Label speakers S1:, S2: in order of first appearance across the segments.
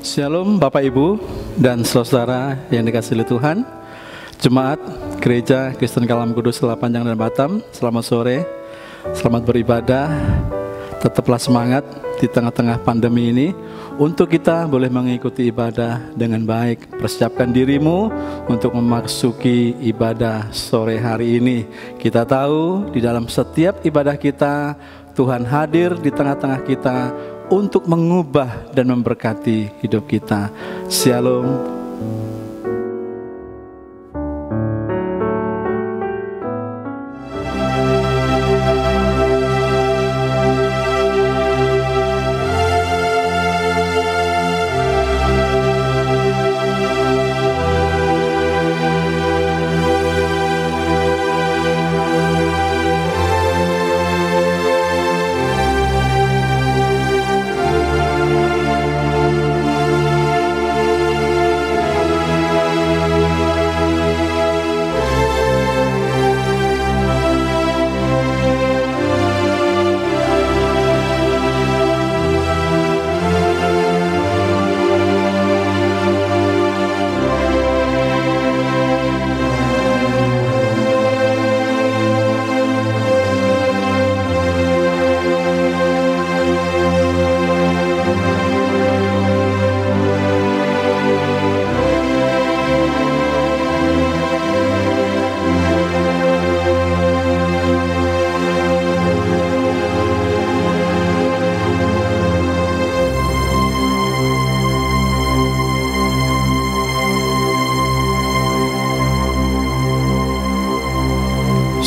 S1: Shalom Bapak Ibu dan saudara yang dikasihi oleh Tuhan. Jemaat Gereja Kristen Kalam Kudus Sepanjang dan Batam, selamat sore, selamat beribadah. Tetaplah semangat di tengah-tengah pandemi ini untuk kita boleh mengikuti ibadah dengan baik. Persiapkan dirimu untuk memasuki ibadah sore hari ini. Kita tahu di dalam setiap ibadah kita Tuhan hadir di tengah-tengah kita untuk mengubah dan memberkati hidup kita. Shalom.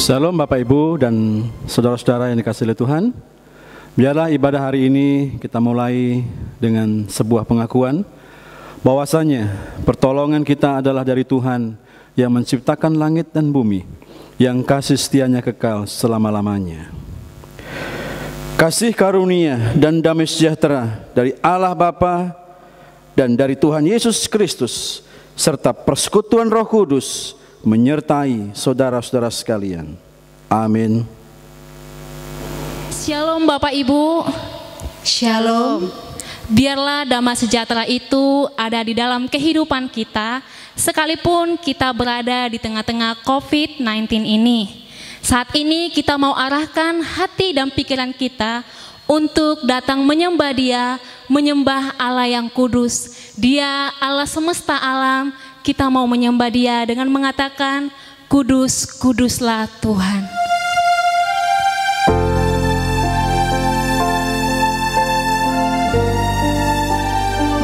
S1: Shalom Bapak Ibu dan saudara-saudara yang dikasihi oleh Tuhan. Biarlah ibadah hari ini kita mulai dengan sebuah pengakuan bahwasanya pertolongan kita adalah dari Tuhan yang menciptakan langit dan bumi, yang kasih setianya kekal selama-lamanya. Kasih karunia dan damai sejahtera dari Allah Bapa dan dari Tuhan Yesus Kristus serta persekutuan Roh Kudus menyertai saudara-saudara sekalian. Amin.
S2: Shalom Bapak Ibu.
S3: Shalom.
S2: Biarlah damai sejahtera itu ada di dalam kehidupan kita, sekalipun kita berada di tengah-tengah COVID-19 ini. Saat ini kita mau arahkan hati dan pikiran kita untuk datang menyembah Dia, menyembah Allah yang kudus. Dia Allah semesta alam. Kita mau menyembah Dia dengan mengatakan, kudus, kuduslah Tuhan.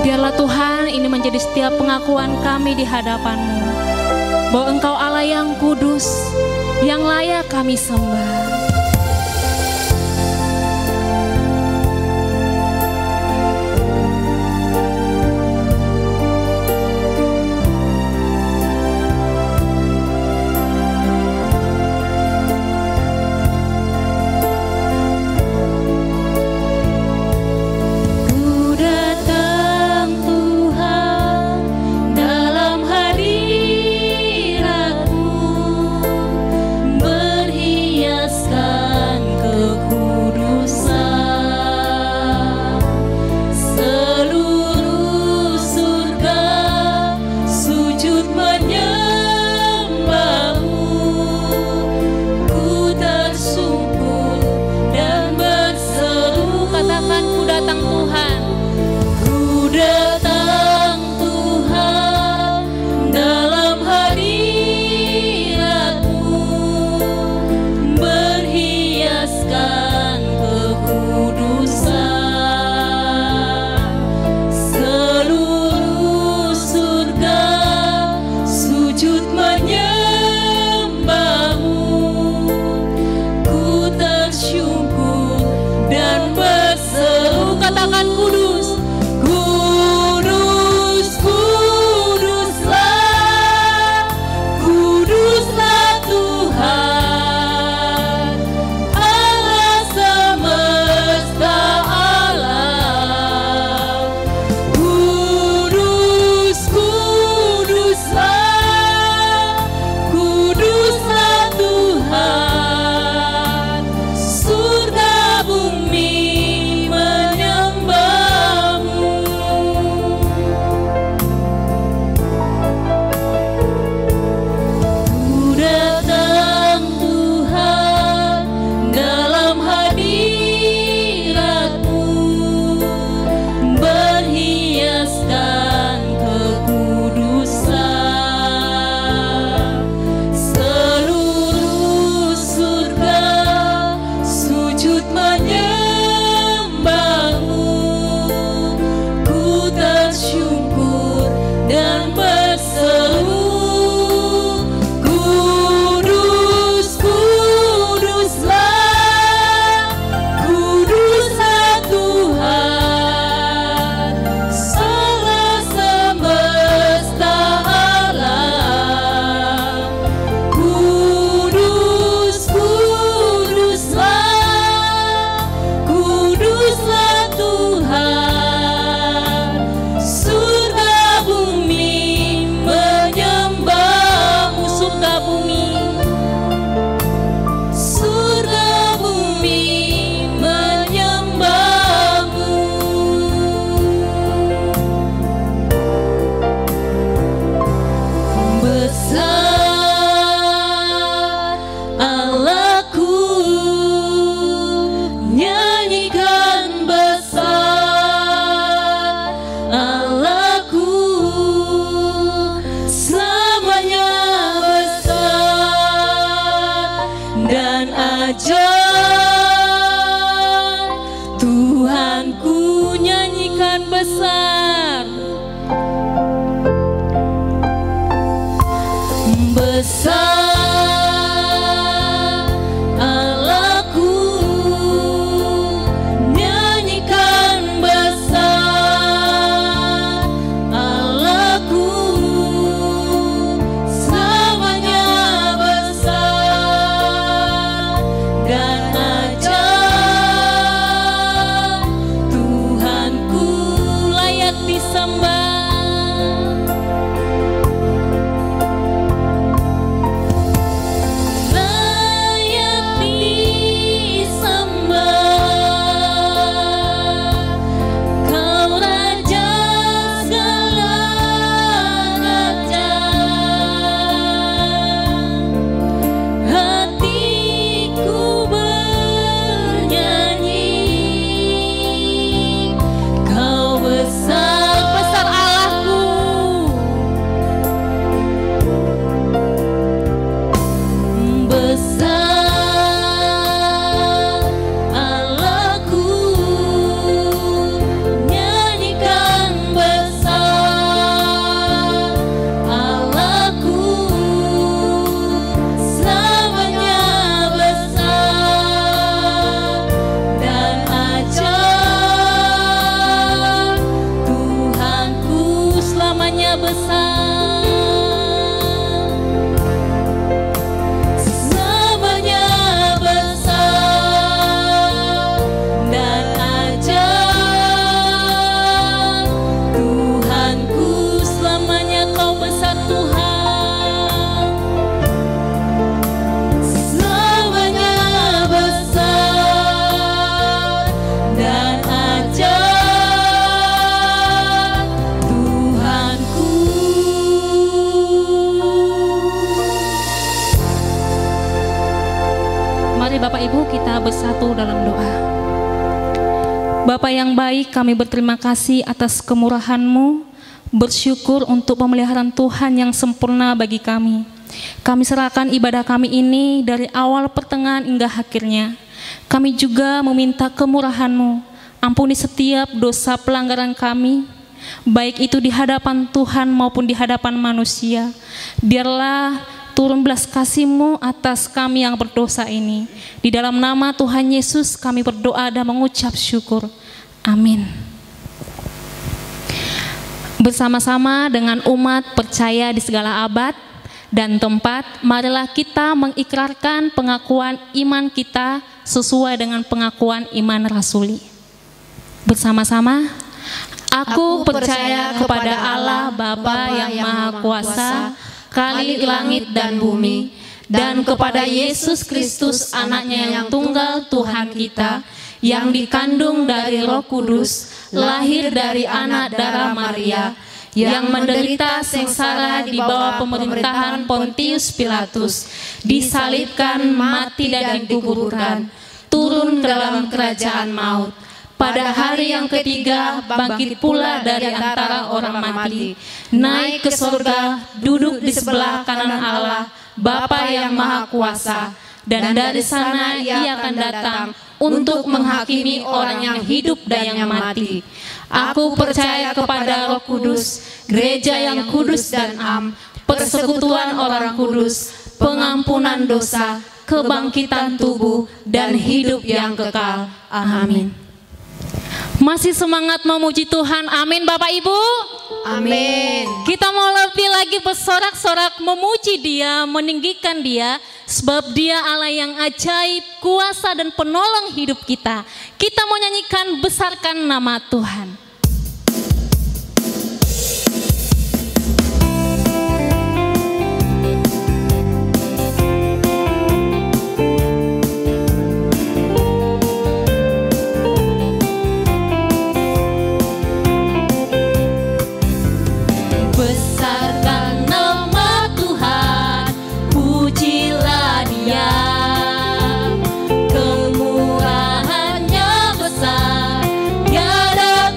S2: Biarlah Tuhan ini menjadi setiap pengakuan kami di hadapan-Mu, bahwa Engkau Allah yang kudus, yang layak kami sembah.
S3: Berhias
S2: Bapa yang baik, kami berterima kasih atas kemurahan-Mu, bersyukur untuk pemeliharaan Tuhan yang sempurna bagi kami. Kami serahkan ibadah kami ini dari awal pertengahan hingga akhirnya. Kami juga meminta kemurahan-Mu, ampuni setiap dosa pelanggaran kami, baik itu di hadapan Tuhan maupun di hadapan manusia. Biarlah turun belas kasih-Mu atas kami yang berdosa ini. Di dalam nama Tuhan Yesus kami berdoa dan mengucap syukur. Amin. Bersama-sama dengan umat percaya di segala abad dan tempat, marilah kita mengikrarkan pengakuan iman kita sesuai dengan pengakuan iman rasuli. Bersama-sama, aku percaya kepada Allah Bapa yang Maha Kuasa, Khalik langit dan bumi, dan kepada Yesus Kristus anaknya yang tunggal Tuhan kita, yang dikandung dari Roh Kudus, lahir dari anak darah Maria, yang menderita sengsara di bawah pemerintahan Pontius Pilatus, disalibkan, mati dan dikuburkan, turun ke dalam kerajaan maut. Pada hari yang ketiga bangkit pula dari antara orang mati, naik ke surga, duduk di sebelah kanan Allah, Bapa yang Maha Kuasa, dan dari sana Ia akan datang untuk menghakimi orang yang hidup dan yang mati. Aku percaya kepada Roh Kudus, gereja yang kudus dan am, persekutuan orang kudus, pengampunan dosa, kebangkitan tubuh, dan hidup yang kekal. Amin. Masih semangat memuji Tuhan, amin Bapak Ibu?
S3: Amin.
S2: Kita mau lebih lagi bersorak-sorak memuji Dia, meninggikan Dia, sebab Dia Allah yang ajaib, kuasa dan penolong hidup kita. Kita mau nyanyikan besarkan nama Tuhan.
S4: Tiada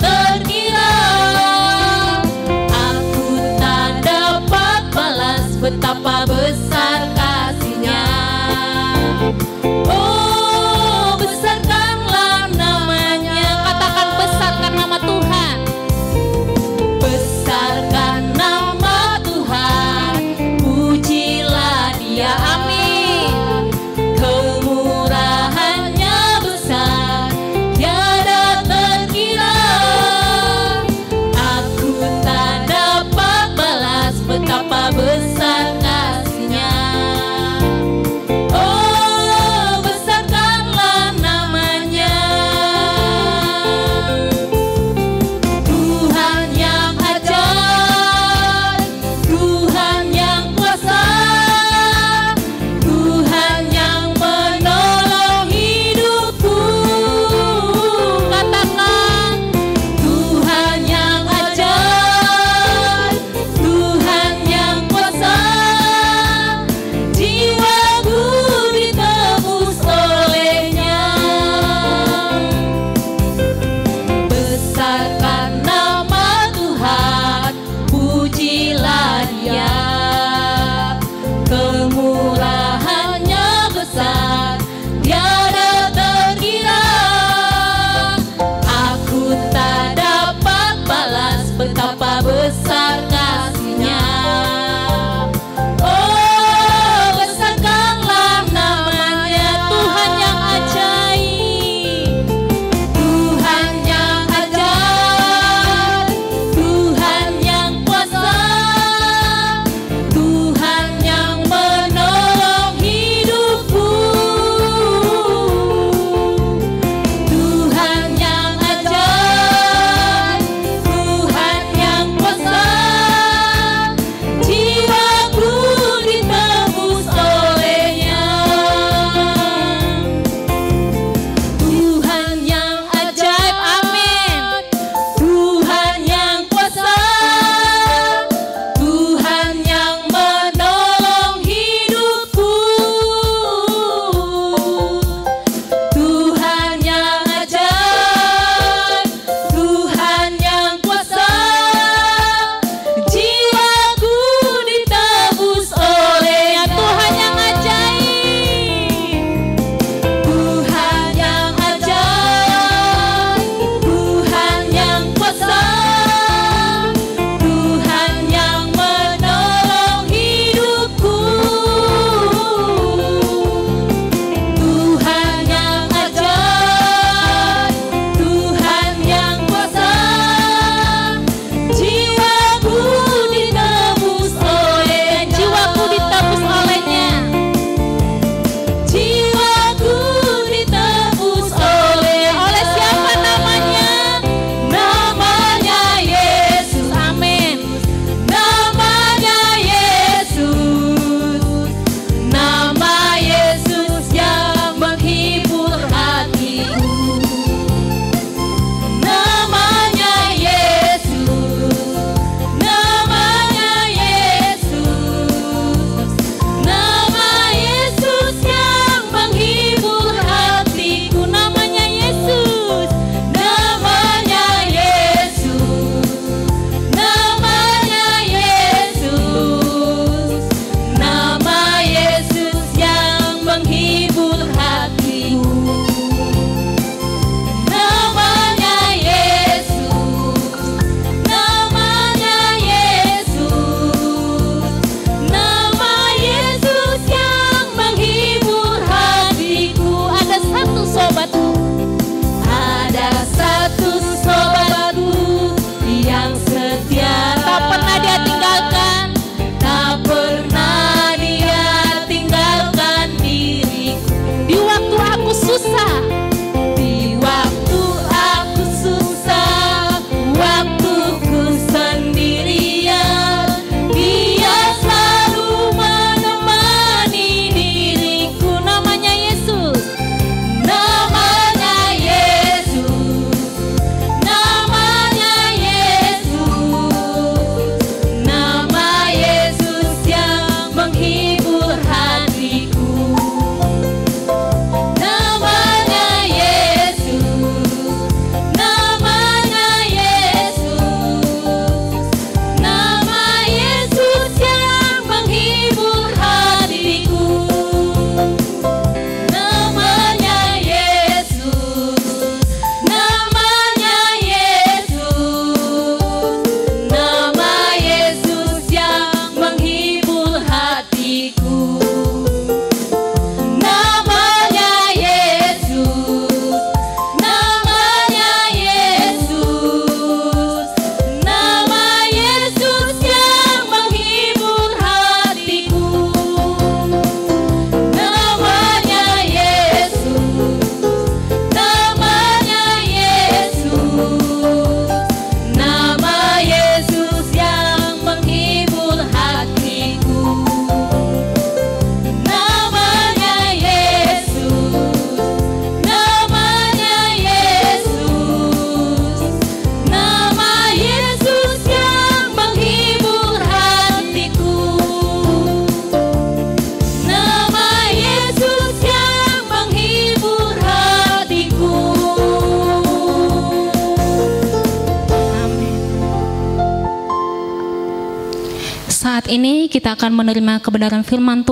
S2: Saat ini kita akan menerima kebenaran firman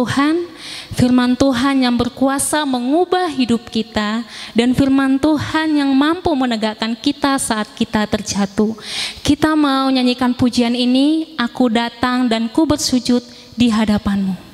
S2: Tuhan yang berkuasa mengubah hidup kita, dan firman Tuhan yang mampu menegakkan kita saat kita terjatuh. Kita mau nyanyikan pujian ini, Aku Datang dan Ku Bersujud di Hadapanmu.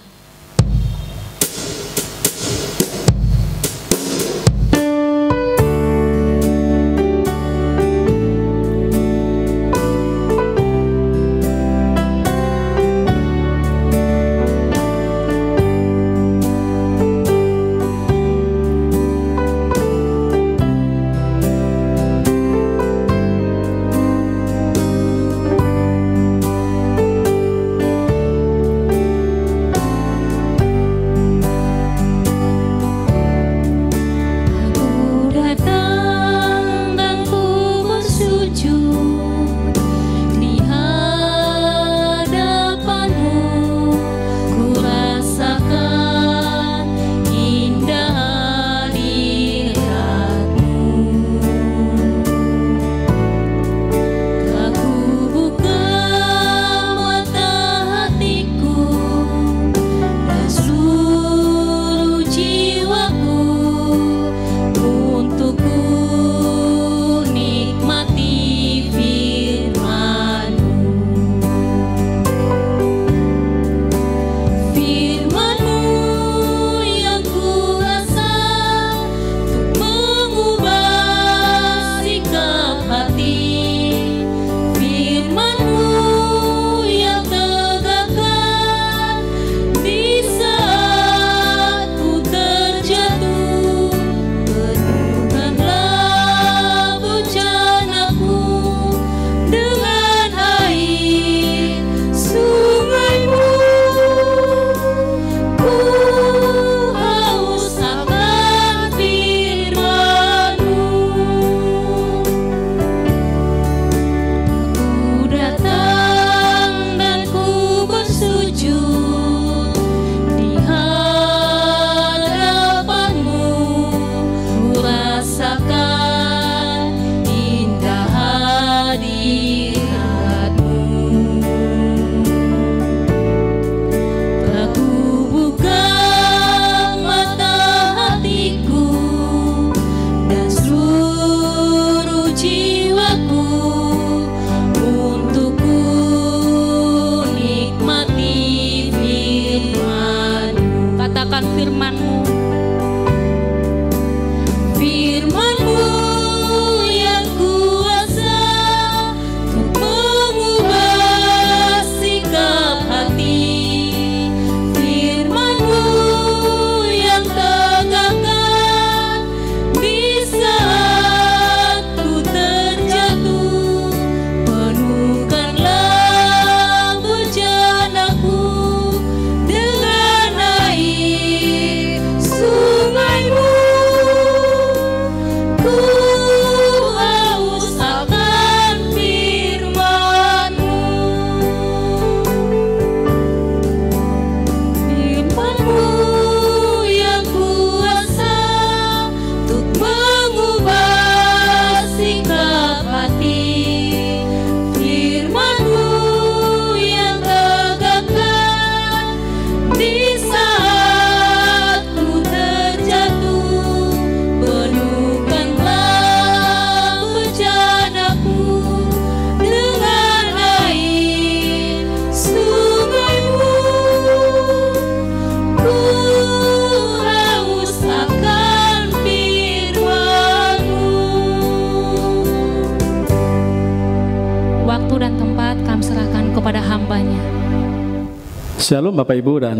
S1: Shalom Bapak Ibu dan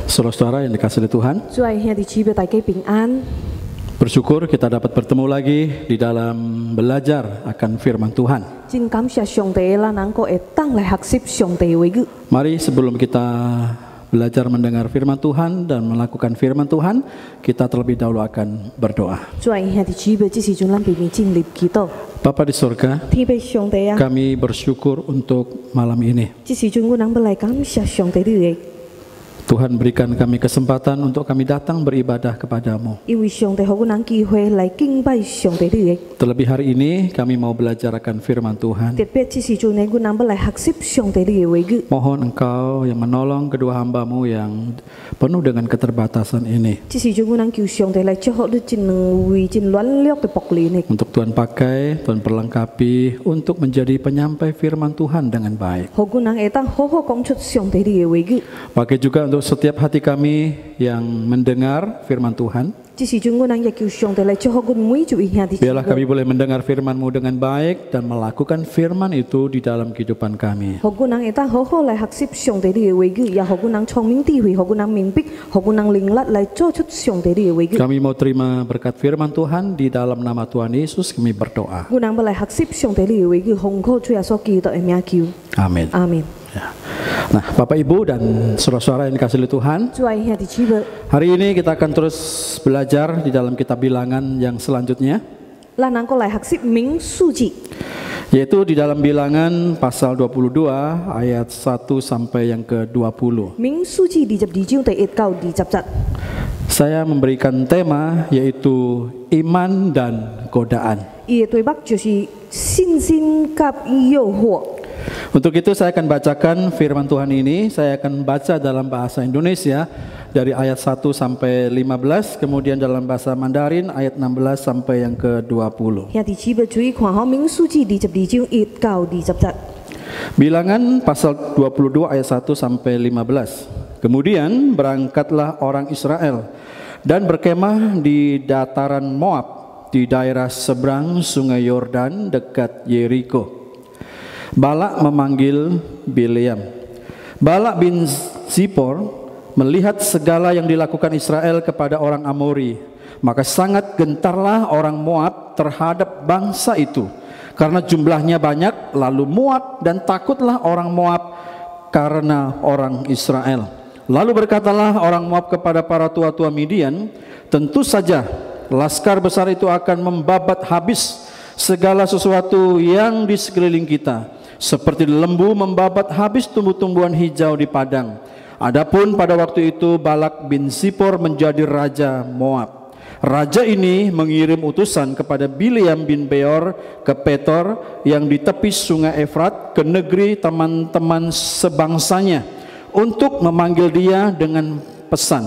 S1: saudara-saudara yang dikasihi Tuhan. Bersyukur kita dapat bertemu lagi di dalam belajar akan firman Tuhan. Mari sebelum kita belajar mendengar firman Tuhan dan melakukan firman Tuhan, kita terlebih dahulu akan berdoa. Bapa di surga, kami bersyukur untuk malam ini. Tuhan berikan kami kesempatan untuk kami datang beribadah kepadamu.
S3: 因為上帝給我們機會來敬拜上帝你嘅。
S1: Terlebih hari ini kami mau belajar akan firman Tuhan.
S3: 特別這時陣呢，我們要來學習上帝你嘅話語。
S1: Mohon engkau yang menolong kedua hambamu yang penuh dengan keterbatasan ini.
S3: 這時陣我們求上帝來祝福你真兩位真軟弱嘅僕人呢。
S1: Untuk Tuhan pakai, Tuhan perlengkapi untuk menjadi penyampai firman Tuhan dengan baik.
S3: 好我們會當好好講出上帝你嘅話語。
S1: Pakai juga untuk setiap hati kami yang mendengar firman Tuhan.
S3: 這時陣我們也求上帝來祝福我每一位兄弟姊
S1: Biarlah
S3: 妹。
S1: kami boleh mendengar firman-Mu dengan baik dan melakukan firman itu di dalam kehidupan kami.
S3: 好我們會當好好來學習上帝你嘅話語，也好我們聰明智慧，好我們明白，好我們靈力來做出上帝你嘅話語。
S1: Kami mau terima berkat firman Tuhan di dalam nama Tuhan Yesus kami berdoa.
S3: 我們要來學習上帝你嘅話語，奉靠主耶穌基督嘅名求。
S1: Amin.
S3: 阿門。
S1: Ya. Nah, Bapak Ibu dan saudara-saudara yang dikasihi oleh Tuhan,
S3: 主愛兄弟姊妹。
S1: hari ini kita akan terus belajar di dalam kitab Bilangan yang selanjutnya,
S3: 咱能夠來學習民數記，
S1: yaitu di dalam Bilangan pasal 22 ayat 1 sampai yang ke-20.
S3: 民數記22章第1到20節。
S1: Saya memberikan tema yaitu iman dan godaan.
S3: 伊嘅題目就是信心甲誘惑。
S1: Untuk itu saya akan bacakan firman Tuhan ini. Saya akan baca dalam bahasa Indonesia dari ayat 1 sampai 15, kemudian dalam bahasa Mandarin ayat 16 sampai yang ke-20.
S3: 兄弟姊妹注意看好民數記22章1到20節。
S1: Bilangan pasal 22 ayat 1 sampai 15. Kemudian berangkatlah orang Israel dan berkemah di dataran Moab di daerah seberang sungai Yordan dekat Yeriko. Balak memanggil Bileam. Balak bin Zippor melihat segala yang dilakukan Israel kepada orang Amori, maka sangat gentarlah orang Moab terhadap bangsa itu, karena jumlahnya banyak. Lalu Moab dan takutlah orang Moab karena orang Israel. Lalu berkatalah orang Moab kepada para tua-tua Midian, tentu saja laskar besar itu akan membabat habis segala sesuatu yang di sekeliling kita, seperti lembu membabat habis tumbuh-tumbuhan hijau di padang. Adapun pada waktu itu Balak bin Zippor menjadi raja Moab. Raja ini mengirim utusan kepada Bileam bin Beor ke Petor yang di tepi sungai Efrat, ke negeri teman-teman sebangsanya, untuk memanggil dia dengan pesan,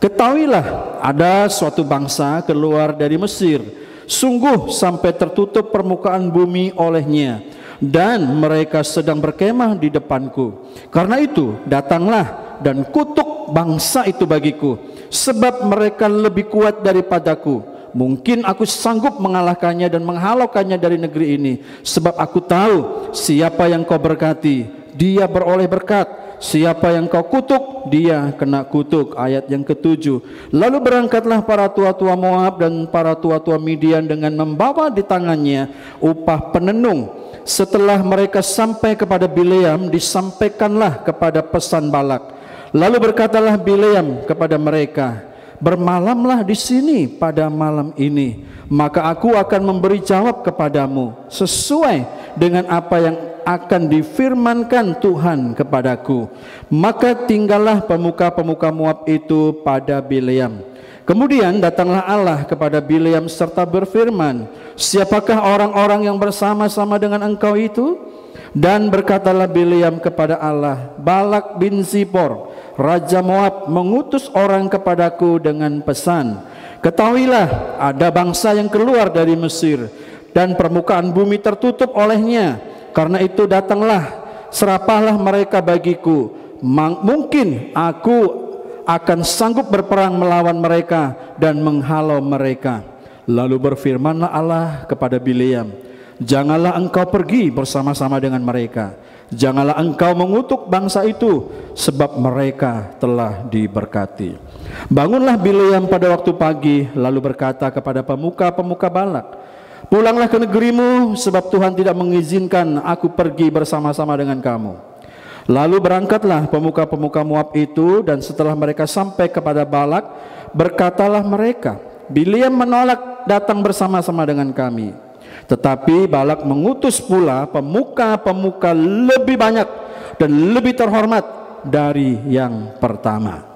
S1: ketahuilah ada suatu bangsa keluar dari Mesir, sungguh sampai tertutup permukaan bumi olehnya, dan mereka sedang berkemah di depanku. Karena itu datanglah dan kutuk bangsa itu bagiku, sebab mereka lebih kuat daripadaku. Mungkin aku sanggup mengalahkannya dan menghalaukannya dari negeri ini, sebab aku tahu siapa yang kau berkati, dia beroleh berkat. Siapa yang kau kutuk, dia kena kutuk. Ayat yang ke-7. Lalu berangkatlah para tua-tua Moab dan para tua-tua Midian dengan membawa di tangannya upah penenung. Setelah mereka sampai kepada Bileam, disampaikanlah kepada pesan Balak. Lalu berkatalah Bileam kepada mereka, bermalamlah di sini pada malam ini, maka aku akan memberi jawab kepadamu sesuai dengan apa yang akan difirmankan Tuhan kepadaku. Maka tinggallah pemuka-pemuka Moab itu pada Bileam. Kemudian datanglah Allah kepada Bileam serta berfirman, siapakah orang-orang yang bersama-sama dengan engkau itu? Dan berkatalah Bileam kepada Allah, Balak bin Zippor, raja Moab, mengutus orang kepadaku dengan pesan, ketahuilah ada bangsa yang keluar dari Mesir, dan permukaan bumi tertutup olehnya. Karena itu datanglah, serapahlah mereka bagiku. Mungkin aku akan sanggup berperang melawan mereka dan menghalau mereka. Lalu berfirmanlah Allah kepada Bileam, janganlah engkau pergi bersama-sama dengan mereka. Janganlah engkau mengutuk bangsa itu, sebab mereka telah diberkati. Bangunlah Bileam pada waktu pagi, lalu berkata kepada pemuka-pemuka Balak, pulanglah ke negerimu, sebab Tuhan tidak mengizinkan aku pergi bersama-sama dengan kamu. Lalu berangkatlah pemuka-pemuka Moab itu, dan setelah mereka sampai kepada Balak, berkatalah mereka, Bileam menolak datang bersama-sama dengan kami. Tetapi Balak mengutus pula pemuka-pemuka lebih banyak dan lebih terhormat dari yang pertama.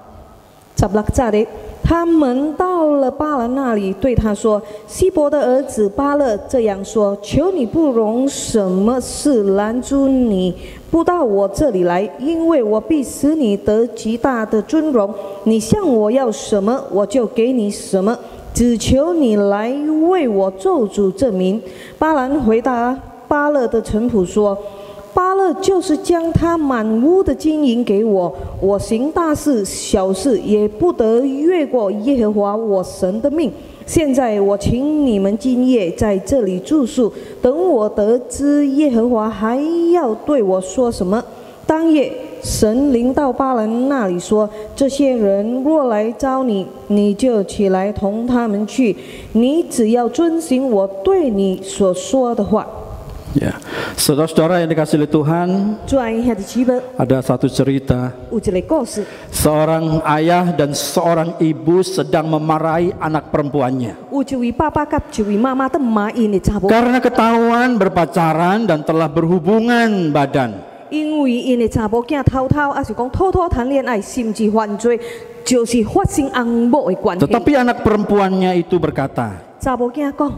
S3: 16节的，他们到了巴勒那里，对他说：“希伯的儿子巴勒这样说：求你不容什么事拦住你，不到我这里来，因为我必使你得极大的尊荣。你向我要什么，我就给你什么。只求你来为我咒诅证明。”巴兰回答巴勒的臣仆说：“巴勒就是将他满屋的金银给我，我行大事小事也不得越过耶和华我神的命。现在我请你们今夜在这里住宿，等我得知耶和华还要对我说什么。”当夜，神临到巴兰那里说：“这些人若来招你，你就起来同他们去，你只要遵行我对你所说的话。”
S1: Ya, saudara-saudara yang dikasihi oleh Tuhan,
S3: 在遐的基本
S1: ada satu cerita.
S3: 有一个故事，
S1: Seorang ayah dan seorang ibu sedang memarahi anak perempuannya
S3: 有一位爸爸甲一位妈妈在骂因的查某，
S1: karena ketahuan berpacaran dan telah berhubungan badan.
S3: 因为因的查某囝偷偷，还是讲偷偷谈恋爱，甚至犯罪，就是发生翁某的关系。
S1: Tetapi anak perempuannya itu berkata,
S3: 查某囝讲：“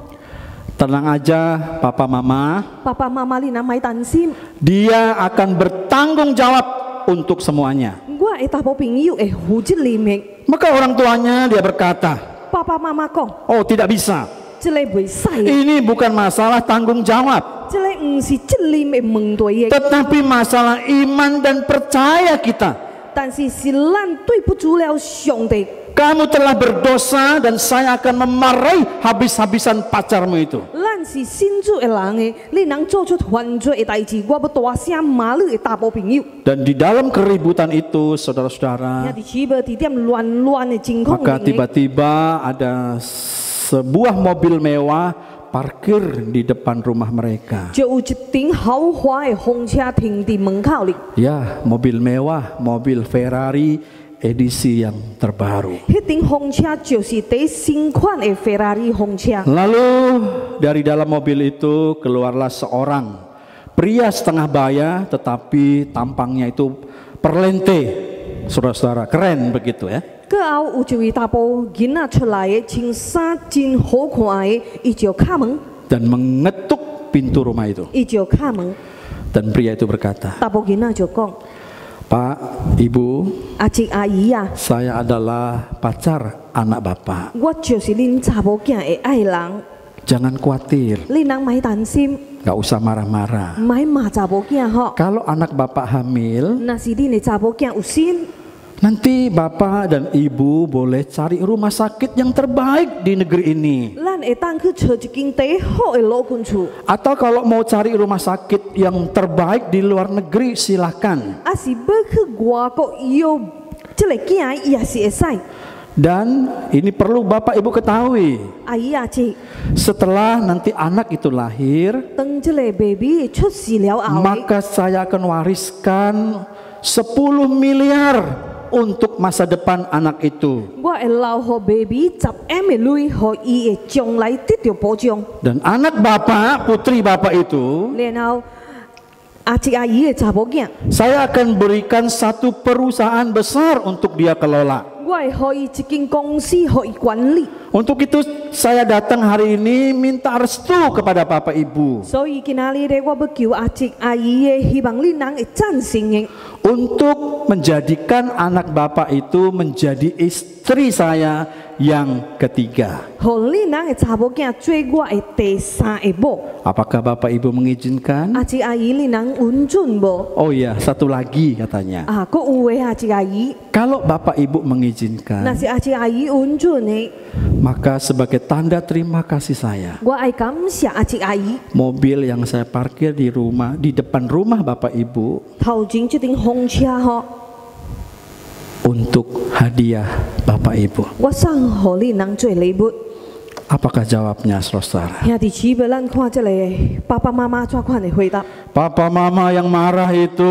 S1: tenang aja papa mama,
S3: 爸爸妈妈，你若莫担心，
S1: dia akan bertanggung jawab untuk semuanya.
S3: 我的查某朋友会负责任的。”
S1: Maka orang tuanya dia berkata,
S3: 爸爸妈妈讲：“
S1: oh tidak bisa,
S3: 这个袂使的，
S1: ini bukan masalah tanggung jawab,
S3: 这个不是责任的问题的，
S1: tetapi masalah iman dan percaya kita.
S3: 但是是咱对不住了上帝。”
S1: Kamu telah berdosa dan saya akan memarahi habis-habisan pacarmu itu.
S3: 咱是信主的人的，你能做出犯罪的代志，我要大声骂你的查某朋友。
S1: Dan di dalam keributan itu, saudara-saudara,
S3: 遐伫起无伫点乱的情况
S1: maka
S3: 里面，
S1: tiba-tiba ada sebuah mobil mewah parkir di depan rumah mereka.
S3: 就有一顶豪华的风车停伫门口里。
S1: Ya, mobil mewah, mobil Ferrari edisi yang terbaru.
S3: 迄顶风车就是第新款的法拉利风车。
S1: Lalu dari dalam mobil itu keluarlah seorang pria setengah baya, tetapi tampangnya itu perlente, saudara-saudara, keren begitu ya.
S3: 过后有一位查甫囡仔出来的，穿衫真好看的，伊就敲门，
S1: Dan mengetuk pintu rumah itu.
S3: 伊就敲门。
S1: Dan pria itu berkata,
S3: 查甫囡仔就讲：“
S1: Pak, Ibu,
S3: 阿叔阿姨啊，
S1: saya adalah pacar anak Bapak.
S3: 我就是恁查某囝的爱人，
S1: Jangan khawatir,
S3: 你人莫担心，
S1: gak usah marah-marah.
S3: 莫骂查某囝吼。
S1: Kalau anak Bapak hamil,
S3: 若是恁的查某囝有心，
S1: nanti Bapak dan Ibu boleh cari rumah sakit yang terbaik di negeri ini.
S3: 咱会当去找一间第好的老公厝，
S1: Atau kalau mau cari rumah sakit yang terbaik di luar negeri, silakan.
S3: 啊是要去外国有这个囝也是会使。
S1: Dan ini perlu Bapak Ibu ketahui,
S3: 阿姨阿姐，
S1: setelah nanti anak itu lahir,
S3: 当这个 baby 出世了后，
S1: maka saya akan wariskan 10 miliar untuk masa depan anak itu.
S3: 我会留予 baby 10M 的钱，互伊会将来得到保障。
S1: Dan anak Bapak, putri Bapak itu,
S3: 然后阿姐阿姨的查某囝，
S1: saya akan berikan satu perusahaan besar untuk dia kelola.
S3: 我会予伊一间公司，予伊管理。
S1: Untuk itu saya datang hari ini minta restu kepada Bapak Ibu
S3: 所以今仔日咧，我要求阿姐阿姨的，希望恁人会赞成的，
S1: untuk menjadikan anak Bapak itu menjadi istri saya yang ketiga.
S3: 互恁人的查某囝做我的第三个某。
S1: Apakah Bapak Ibu mengizinkan?
S3: 阿姐阿姨，恁人允准无？
S1: Oh iya, satu lagi katanya.
S3: 啊，佫有诶，阿姐阿姨，
S1: Kalau Bapak Ibu
S3: 若
S1: mengizinkan,
S3: 是阿姐阿姨允准的，
S1: maka sebagai tanda terima kasih saya,
S3: 我爱感谢阿姐阿姨。
S1: mobil yang saya parkir di rumah, di depan rumah Bapak Ibu,
S3: 头前这顶风车吼，
S1: untuk hadiah Bapak Ibu.
S3: 我送互恁人做礼物。
S1: Apakah jawabnya, saudara?
S3: 兄弟姊妹，咱看这个爸爸妈妈怎款的回答。
S1: Papa Mama yang marah itu,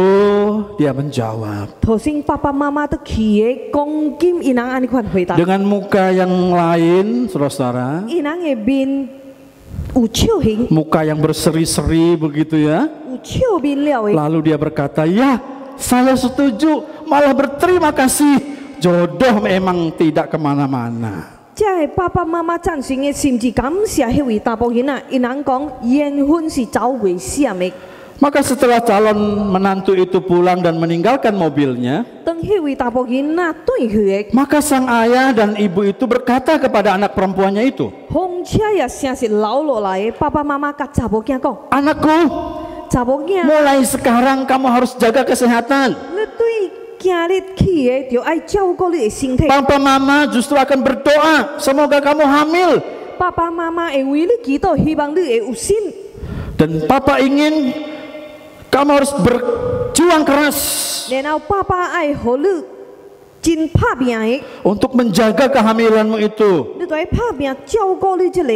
S1: dia menjawab
S3: 头先爸爸妈妈都气的讲金，伊人安尼款回答。
S1: dengan muka yang lain, saudara,
S3: 伊人的面有笑形，
S1: muka yang berseri-seri begitu ya.
S3: 有笑面了的。
S1: Lalu dia berkata, ya saya setuju, malah berterima kasih. Jodoh memang tidak kemana-mana.
S3: 这个爸爸妈妈赞成的，甚至感谢迄位查甫囡仔，因人讲缘分是走袂闪的。
S1: Maka setelah calon menantu itu pulang dan meninggalkan mobilnya,
S3: 当迄位查甫囡仔转去的，
S1: maka sang ayah dan ibu itu berkata kepada anak perempuannya itu,
S3: 风车也声是流落来的。爸爸妈妈甲查某囝讲，
S1: anakku,
S3: 查某囝，
S1: mulai sekarang kamu harus jaga kesehatan.
S3: 你对今日起的就爱照顾你的身体。
S1: Papa mama justru akan berdoa, semoga kamu hamil.
S3: 爸爸妈妈会为你祈祷，希望你会有心。
S1: Dan papa ingin kamu harus berjuang keras
S3: 然后爸爸爱互你真拍拼的，
S1: untuk menjaga kehamilanmu itu.
S3: 你就爱拍拼照顾你这个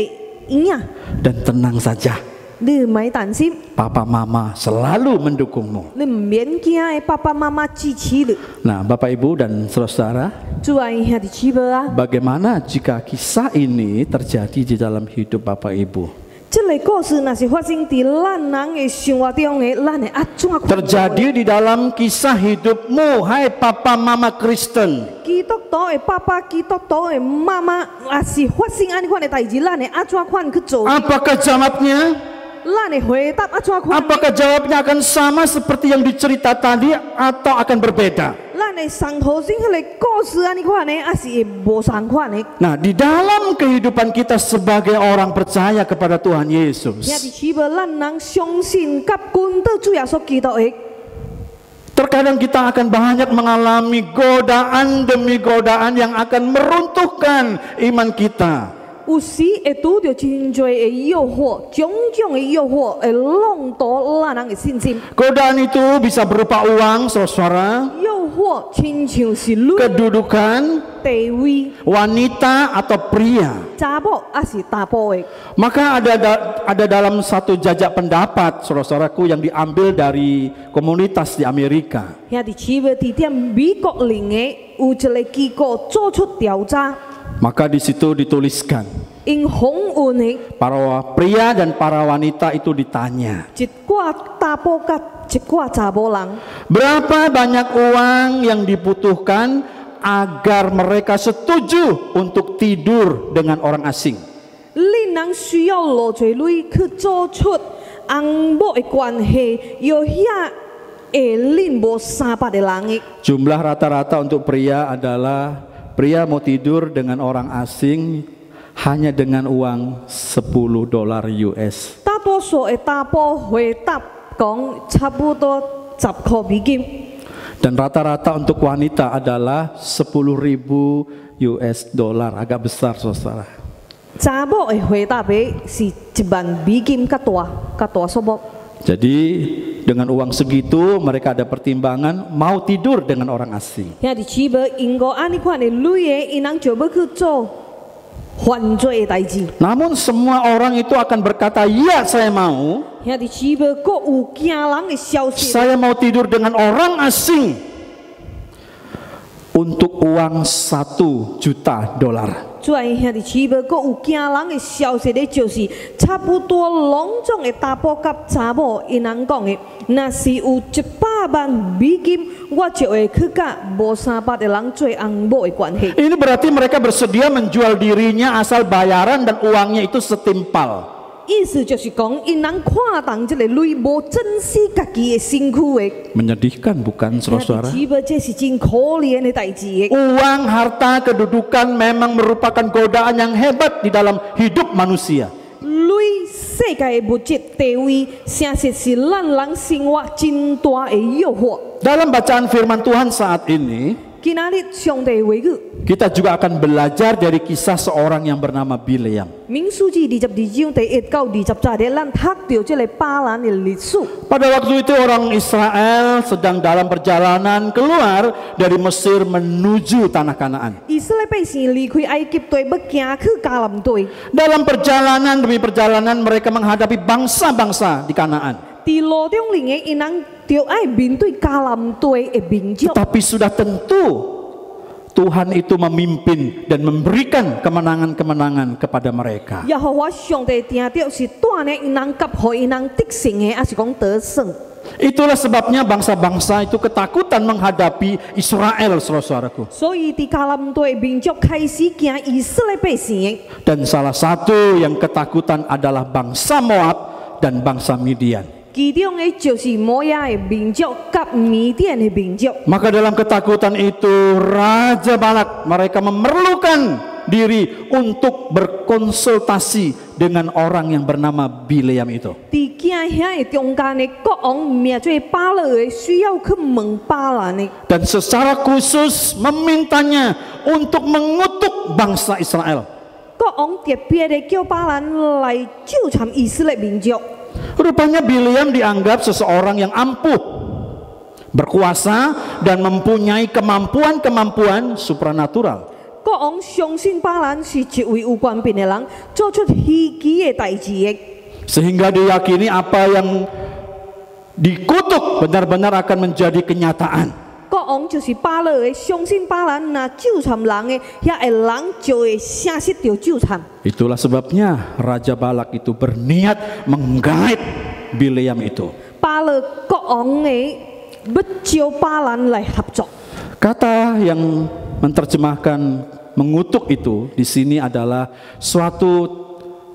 S3: 婴仔。
S1: Dan tenang saja,
S3: 你唔免担心，
S1: papa mama selalu mendukungmu.
S3: 你唔免惊的，爸爸妈妈支持你。
S1: Nah, Bapak Ibu dan saudara,
S3: 主爱兄弟姊妹啊，
S1: bagaimana jika kisah ini terjadi di dalam hidup Bapak Ibu?
S3: 这个故事若是发生在咱人的生活中的，咱会安怎看？
S1: Terjadi di dalam kisah hidupmu, hai papa mama Kristen.
S3: 基督徒的爸爸、基督徒的妈妈，也是发生安尼款的代志，咱会安怎款去做？
S1: Apakah jawabnya?
S3: 咱会回答安怎款？
S1: Apakah jawabnya akan sama seperti yang dicerita tadi atau akan berbeda?
S3: 咱会上头先迄个故事安尼款的，还是会无相款的？
S1: Nah, di dalam kehidupan kita sebagai orang percaya kepada Tuhan
S3: 兄弟
S1: Yesus,
S3: 姊妹，咱人相信甲跟到主耶稣基督的。
S1: terkadang kita akan banyak mengalami godaan demi godaan yang akan meruntuhkan iman kita.
S3: 有时会拄到真多的诱惑，种种的诱惑会弄倒咱人的信心。
S1: Godaan itu bisa berupa uang, saudara,
S3: 诱惑亲像是女
S1: kedudukan,
S3: 地位、
S1: wanita atau pria.
S3: 查某还是查甫的。
S1: Maka ada dalam satu jajak pendapat, saudara-saudaraku, yang diambil dari komunitas di Amerika.
S3: 兄弟姊妹，伫点美國零的有一個機構做出調查，
S1: Maka di situ dituliskan,
S3: 因訪問的
S1: para pria dan para wanita itu ditanya,
S3: 一掛查甫甲一掛查某人，
S1: berapa banyak uang yang dibutuhkan agar mereka setuju untuk tidur dengan orang asing?
S3: 恁人需要偌濟錢去做出翁某的關係，有遐會恁無三八的人的。
S1: Jumlah rata-rata untuk pria adalah pria mau tidur dengan orang asing hanya dengan uang $10 US.
S3: 大多數的查甫回答講，差不多10塊美金。
S1: Dan rata-rata untuk wanita adalah $10.000 US, agak besar saudara.
S3: 查某的回答的是1萬美金較大數目。
S1: Jadi dengan uang segitu mereka ada pertimbangan mau tidur dengan orang asing.
S3: 兄弟姊妹，因果安尼款的女的，因人就要去做犯罪的代志。
S1: Namun semua orang itu akan berkata, "Ya, saya mau.
S3: 兄弟姊妹，佫有惊人的消息。
S1: Saya mau tidur dengan orang asing untuk uang $1 juta."
S3: 主要兄弟姊妹，佫有惊人的消息咧，就是差不多拢总的查甫甲查某，因人讲的，若是有100萬美金，我就會去甲無三八的人做翁某的關係。
S1: Ini berarti mereka bersedia menjual dirinya asal bayaran dan uangnya itu setimpal.
S3: 意思就是講，因人看重這個女，無珍惜家己的身軀的。
S1: Menyedihkan bukan
S3: 兄弟
S1: saudara?
S3: 姊妹，這是真可憐的代志的。
S1: Uang, harta, kedudukan memang merupakan godaan yang hebat di dalam hidup manusia.
S3: 女世界的物質地位，誠實是咱人生活真大的誘惑。
S1: Dalam bacaan firman Tuhan saat ini,
S3: 今仔日上帝的話語，
S1: kita juga akan belajar dari kisah seorang yang bernama Bileam.
S3: 民數記22章第1到20節，咱讀到這個巴蘭的歷史。
S1: Pada waktu itu orang Israel sedang dalam perjalanan keluar dari Mesir menuju tanah Kanaan.
S3: 以色列百姓離開埃及地，要行去迦南地。
S1: Dalam perjalanan demi perjalanan mereka menghadapi bangsa-bangsa di Kanaan.
S3: 在路中裡嘅，因人就愛面對迦南地的民眾。
S1: Tapi sudah tentu Tuhan itu memimpin dan memberikan kemenangan-kemenangan kepada mereka.
S3: 耶和华上帝定着是带领因人甲互因人得胜的，还是讲得胜？
S1: Itulah sebabnya bangsa-bangsa itu ketakutan menghadapi Israel, saudara-saudaraku.
S3: 所以伫迦南地民族开始惊以色列百姓的。
S1: Dan salah satu yang ketakutan adalah bangsa Moab dan bangsa Midian.
S3: 其中的就是摩押的民族甲米甸的民族。
S1: Maka dalam ketakutan itu Raja Balak mereka memerlukan diri untuk berkonsultasi dengan orang yang bernama Bileam itu.
S3: 伫惊遐的中间的国王名做巴勒的，需要去问巴兰的。
S1: Dan secara khusus memintanya untuk mengutuk bangsa Israel.
S3: 國王特別的叫巴蘭來糾纏以色列民族。
S1: Rupanya Bileam dianggap seseorang yang ampuh, berkuasa dan mempunyai kemampuan-kemampuan supranatural.
S3: 國王相信巴蘭是一位有權柄的人，做出稀奇的代志的。
S1: Sehingga diyakini apa yang dikutuk benar-benar akan menjadi kenyataan.
S3: 國王就是巴勒的，相信巴蘭若糾纏人的，遐個人就會誠實着糾纏。
S1: Itulah sebabnya Raja Balak itu berniat menggait Bileam itu.
S3: 巴勒國王的要招巴蘭來合作。
S1: Kata yang menerjemahkan mengutuk itu di sini adalah suatu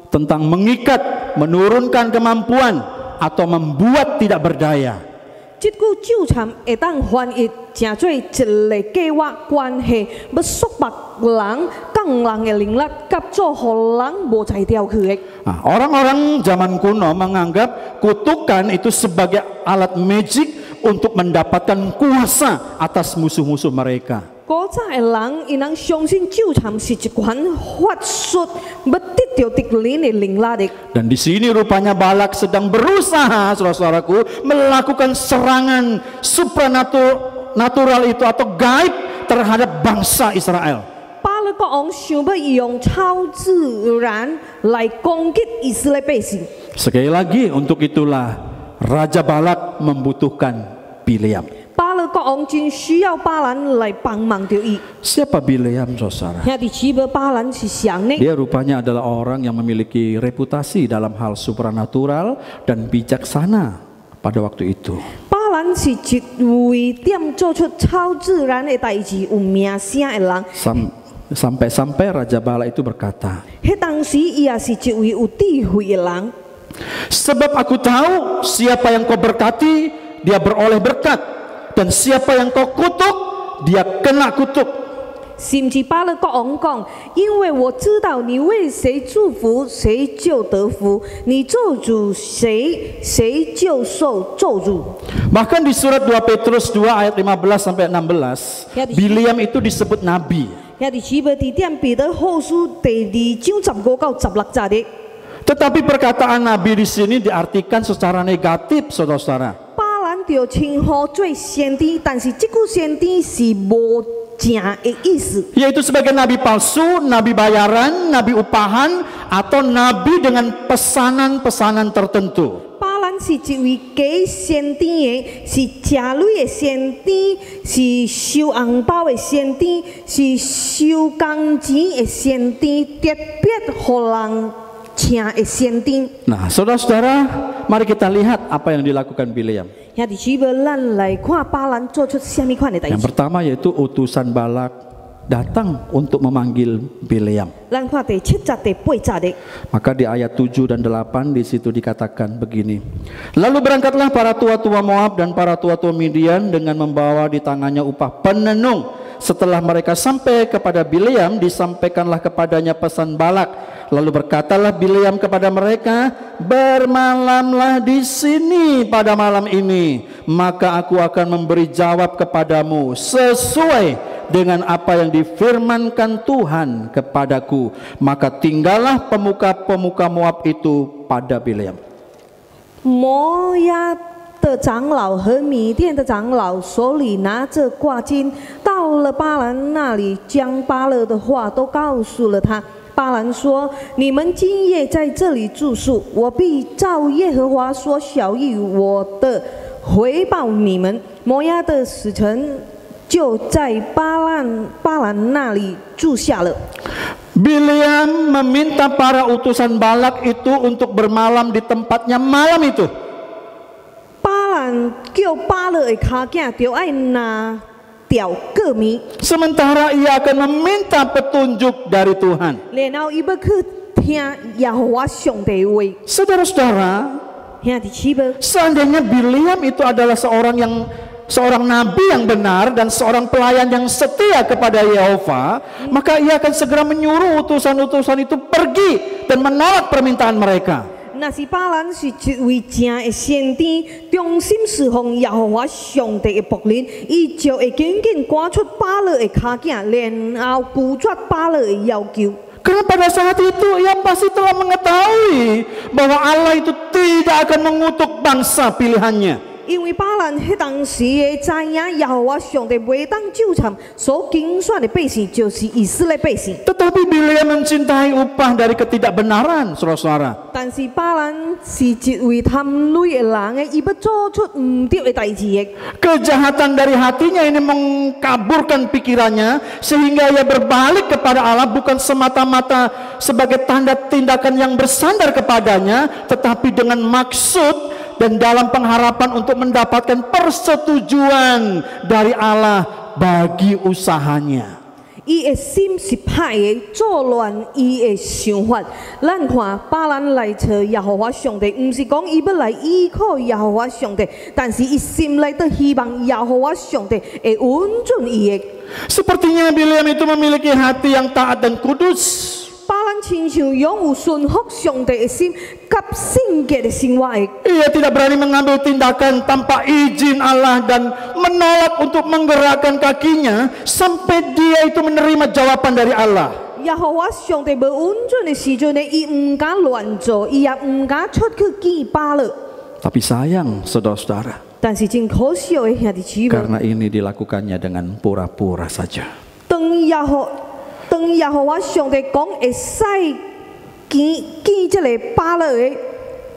S1: tentang mengikat, menurunkan kemampuan atau membuat tidak berdaya.
S3: 這句糾纏會當翻譯成做一個計劃關係，要束縛人、降人的能力，甲做互人無才調去的。
S1: Nah, orang-orang zaman kuno menganggap kutukan itu sebagai alat magic untuk mendapatkan kuasa atas musuh-musuh mereka.
S3: 古早的人，因人相信糾纏是一款法術，要得到敵人的能力的。
S1: Dan di sini rupanya Balak sedang berusaha, saudara-saudaraku, melakukan serangan supranatural itu atau gaib terhadap bangsa Israel.
S3: 巴勒國王想要用超自然來攻擊以色列百姓。
S1: Sekali lagi, untuk itulah Raja Balak membutuhkan Bileam.
S3: 巴勒國王真需要巴蘭來幫忙着伊。
S1: Siapa Bileam, saudara?
S3: 兄弟姊妹，巴蘭是誰呢？
S1: Dia rupanya adalah orang yang memiliki reputasi dalam hal supranatural dan bijaksana pada waktu itu.
S3: 巴蘭是一位點做出超自然的代志有名聲的人。
S1: Sampai-sampai Raja Balak itu berkata,
S3: 迄當時伊也是一位有智慧的人。
S1: sebab aku tahu siapa yang kau berkati, dia beroleh berkat. Dan siapa yang kau kutuk, dia kena kutuk.
S3: 是不是巴勒國王講？因為我知道你為誰祝福，誰就得福；你咒詛誰，誰就受咒詛。
S1: Bahkan di surat 2 Petrus 2 ayat 15 sampai 16, Bileam itu disebut nabi.
S3: 兄弟姊妹，伫點彼得後書第2章15到16節的。
S1: Tetapi perkataan nabi di sini diartikan secara negatif, saudara-saudara.
S3: 就稱呼做先知，但是這句先知是無正的意思，
S1: Yaitu sebagai nabi palsu, nabi bayaran, nabi upahan, atau nabi dengan pesanan-pesanan tertentu.
S3: 巴蘭是一位假先知的，是吃錢的先知，是收紅包的先知，是收工錢的先知，特別互人請的先知。
S1: Nah, saudara-saudara, mari kita lihat apa yang dilakukan Bileam.
S3: 兄弟姊妹，咱來看巴蘭做出什麼款的代
S1: Yang
S3: 志。
S1: pertama yaitu utusan Balak datang untuk memanggil Bileam.
S3: 咱看第7節、第8節的。
S1: Maka di ayat 7 dan 8 di situ dikatakan begini. Lalu berangkatlah para tua-tua Moab dan para tua-tua Midian dengan membawa di tangannya upah penenung. Setelah mereka sampai kepada Bileam, disampaikanlah kepadanya pesan Balak. Lalu berkatalah Bileam kepada mereka, bermalamlah di sini pada malam ini, maka aku akan memberi jawab kepadamu sesuai dengan apa yang difirmankan Tuhan kepadaku. Maka tinggallah pemuka-pemuka Moab itu pada Bileam.
S3: 摩押的长老和米甸的长老手里拿着挂金，到了巴兰那里，将巴勒的话都告诉了他。巴兰说：“你们今夜在这里住宿，我必照耶和华所晓谕我的回报你们。”摩押的使臣就在巴兰那里住下了。
S1: Bileam meminta para utusan Balak itu untuk bermalam di tempatnya malam itu.
S3: 巴兰叫巴勒的卡囝就爱拿掉过暝，
S1: Sementara ia akan meminta petunjuk dari Tuhan.
S3: 然后伊要去听耶和华上帝的话。
S1: Saudara-saudara,
S3: 兄弟姊妹，
S1: seandainya Bileam itu adalah seorang nabi yang benar dan seorang pelayan yang setia kepada Yehova, maka ia akan segera menyuruh utusan-utusan itu pergi dan menolak permintaan mereka.
S3: 若是巴兰是一位正的先知，忠心侍奉耶和华上帝的仆人，伊就会紧紧赶出巴勒的卡囝，然后拒绝巴勒的要求。
S1: Karena pada saat itu ia pasti telah mengetahui bahwa Allah itu tidak akan mengutuk bangsa pilihannya.
S3: 因为巴兰迄当时会知影耶和华上帝袂当纠缠所拣选的百姓，就是以色列百姓。
S1: Tetapi Bileam mencintai upah dari ketidakbenaran, saudara-saudara.
S3: 但是巴兰是一位贪累的人，伊要做出唔对的代志的。
S1: Kejahatan dari hatinya ini mengkaburkan pikirannya sehingga ia berbalik kepada Allah bukan semata-mata sebagai tanda tindakan yang bersandar kepadanya, tetapi dengan maksud dan dalam pengharapan untuk mendapatkan persetujuan dari Allah bagi usahanya.
S3: 伊的心是歹的，作乱伊的想法。咱看巴兰来找耶和华上帝，唔是讲伊要来依靠耶和华上帝，但是伊心内都希望耶和华上帝会允准伊的。
S1: Sepertinya Bileam itu memiliki hati yang taat dan kudus.
S3: 巴兰亲像拥有顺服上帝的心，甲圣洁的生活的。
S1: Ia tidak berani mengambil tindakan tanpa izin Allah dan menolak untuk menggerakkan kakinya sampai dia itu menerima jawaban dari Allah.
S3: 耶和华上帝无允准的时阵呢，伊唔敢乱做，伊也唔敢出去见巴勒。
S1: Tapi sayang, saudara-saudara,
S3: 但是真可惜的兄弟姊妹，
S1: karena ini dilakukannya dengan pura-pura saja.
S3: 当耶和华上帝讲会使见这个巴勒的，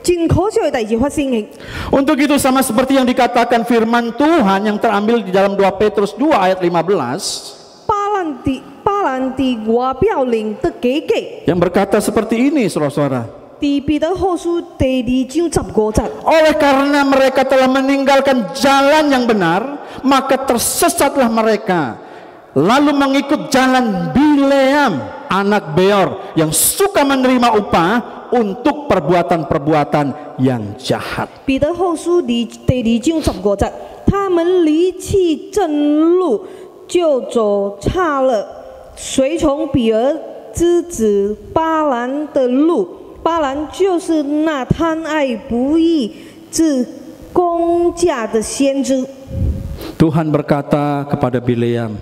S3: 真可惜的代志发生的。
S1: Untuk itu sama seperti yang dikatakan firman Tuhan yang terambil di dalam 2 Petrus 2 ayat 15.
S3: 巴兰伫外表令得假假，
S1: Yang berkata seperti ini, saudara-saudara.
S3: 伫彼得后书第2章15节。
S1: Oleh karena mereka telah meninggalkan jalan yang benar, maka tersesatlah mereka. Lalu mengikut jalan Bileam, anak Beor, yang suka menerima upah untuk perbuatan-perbuatan yang jahat.
S3: 彼得后书第2章15节，他们离弃正路，就走差了，随从比尔之子巴兰的路。巴兰就是那贪爱不义、自公价的先知。
S1: Tuhan berkata kepada Bileam,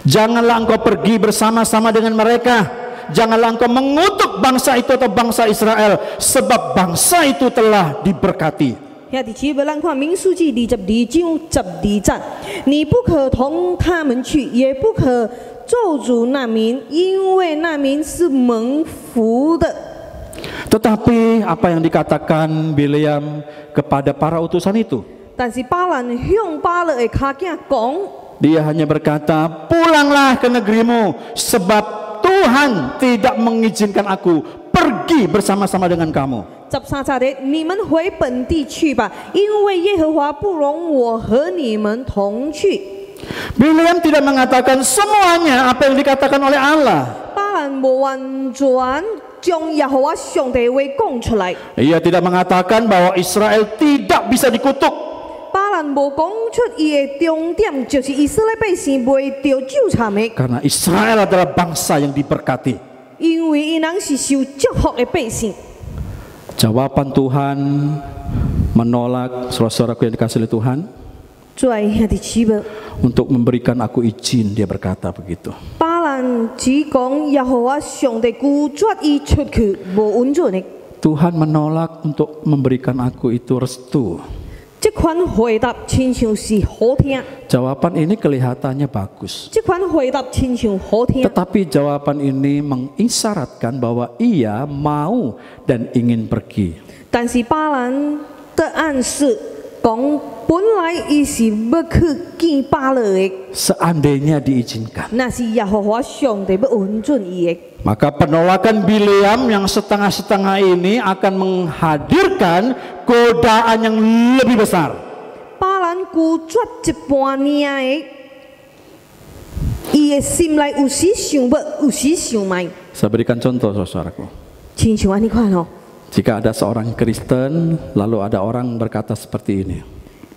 S1: janganlah engkau pergi bersama-sama dengan mereka. Janganlah engkau mengutuk bangsa itu atau bangsa Israel, sebab bangsa itu telah diberkati.
S3: 兄弟姊妹，咱看民数记22章12节，你不可同他们去，也不可咒诅那民，因为那民是蒙福的。
S1: Tetapi apa yang dikatakan Bileam kepada para utusan itu?
S3: 但是巴兰向巴勒的卡囝讲。
S1: Dia hanya berkata, pulanglah ke negerimu, sebab Tuhan tidak mengizinkan aku pergi bersama-sama dengan kamu.
S3: 13节的，你们回本地去吧，因为耶和华不容我和你们同去。
S1: Bileam tidak mengatakan semuanya apa yang dikatakan oleh Allah.
S3: 巴兰无完全将耶和华上帝的话讲出来。
S1: Ia tidak mengatakan bahwa Israel tidak bisa dikutuk.
S3: 巴兰无讲出伊的重点，就是以色列百姓袂着纠缠的，
S1: Karena Israel adalah bangsa yang diberkati.
S3: 因为伊人是受祝福的百姓。
S1: Jawaban Tuhan menolak, saudara-saudaraku yang dikasihi oleh Tuhan,
S3: 在兄弟姊妹，
S1: untuk memberikan aku izin, dia berkata begitu.
S3: 巴兰只讲耶和华上帝拒绝伊出去，无允准的。
S1: Tuhan menolak untuk memberikan aku itu restu.
S3: 这款回答亲像是好听，
S1: Jawaban ini kelihatannya bagus,
S3: 这款回答亲像好听。
S1: tetapi jawaban ini mengisyaratkan bahwa ia mau dan ingin pergi.
S3: 但是巴兰的暗示讲本来伊是要去见巴勒的，
S1: seandainya diizinkan.
S3: 那是耶和华上帝要允准伊的。
S1: Maka penolakan Bileam yang setengah-setengah ini akan menghadirkan godaan yang lebih besar.
S3: 巴兰拒绝一半尔的，伊的心内有时想要，有时想卖，
S1: Saya berikan contoh saudaraku.
S3: 亲像安尼款吼。
S1: Jika ada seorang Kristen, lalu ada orang berkata seperti ini,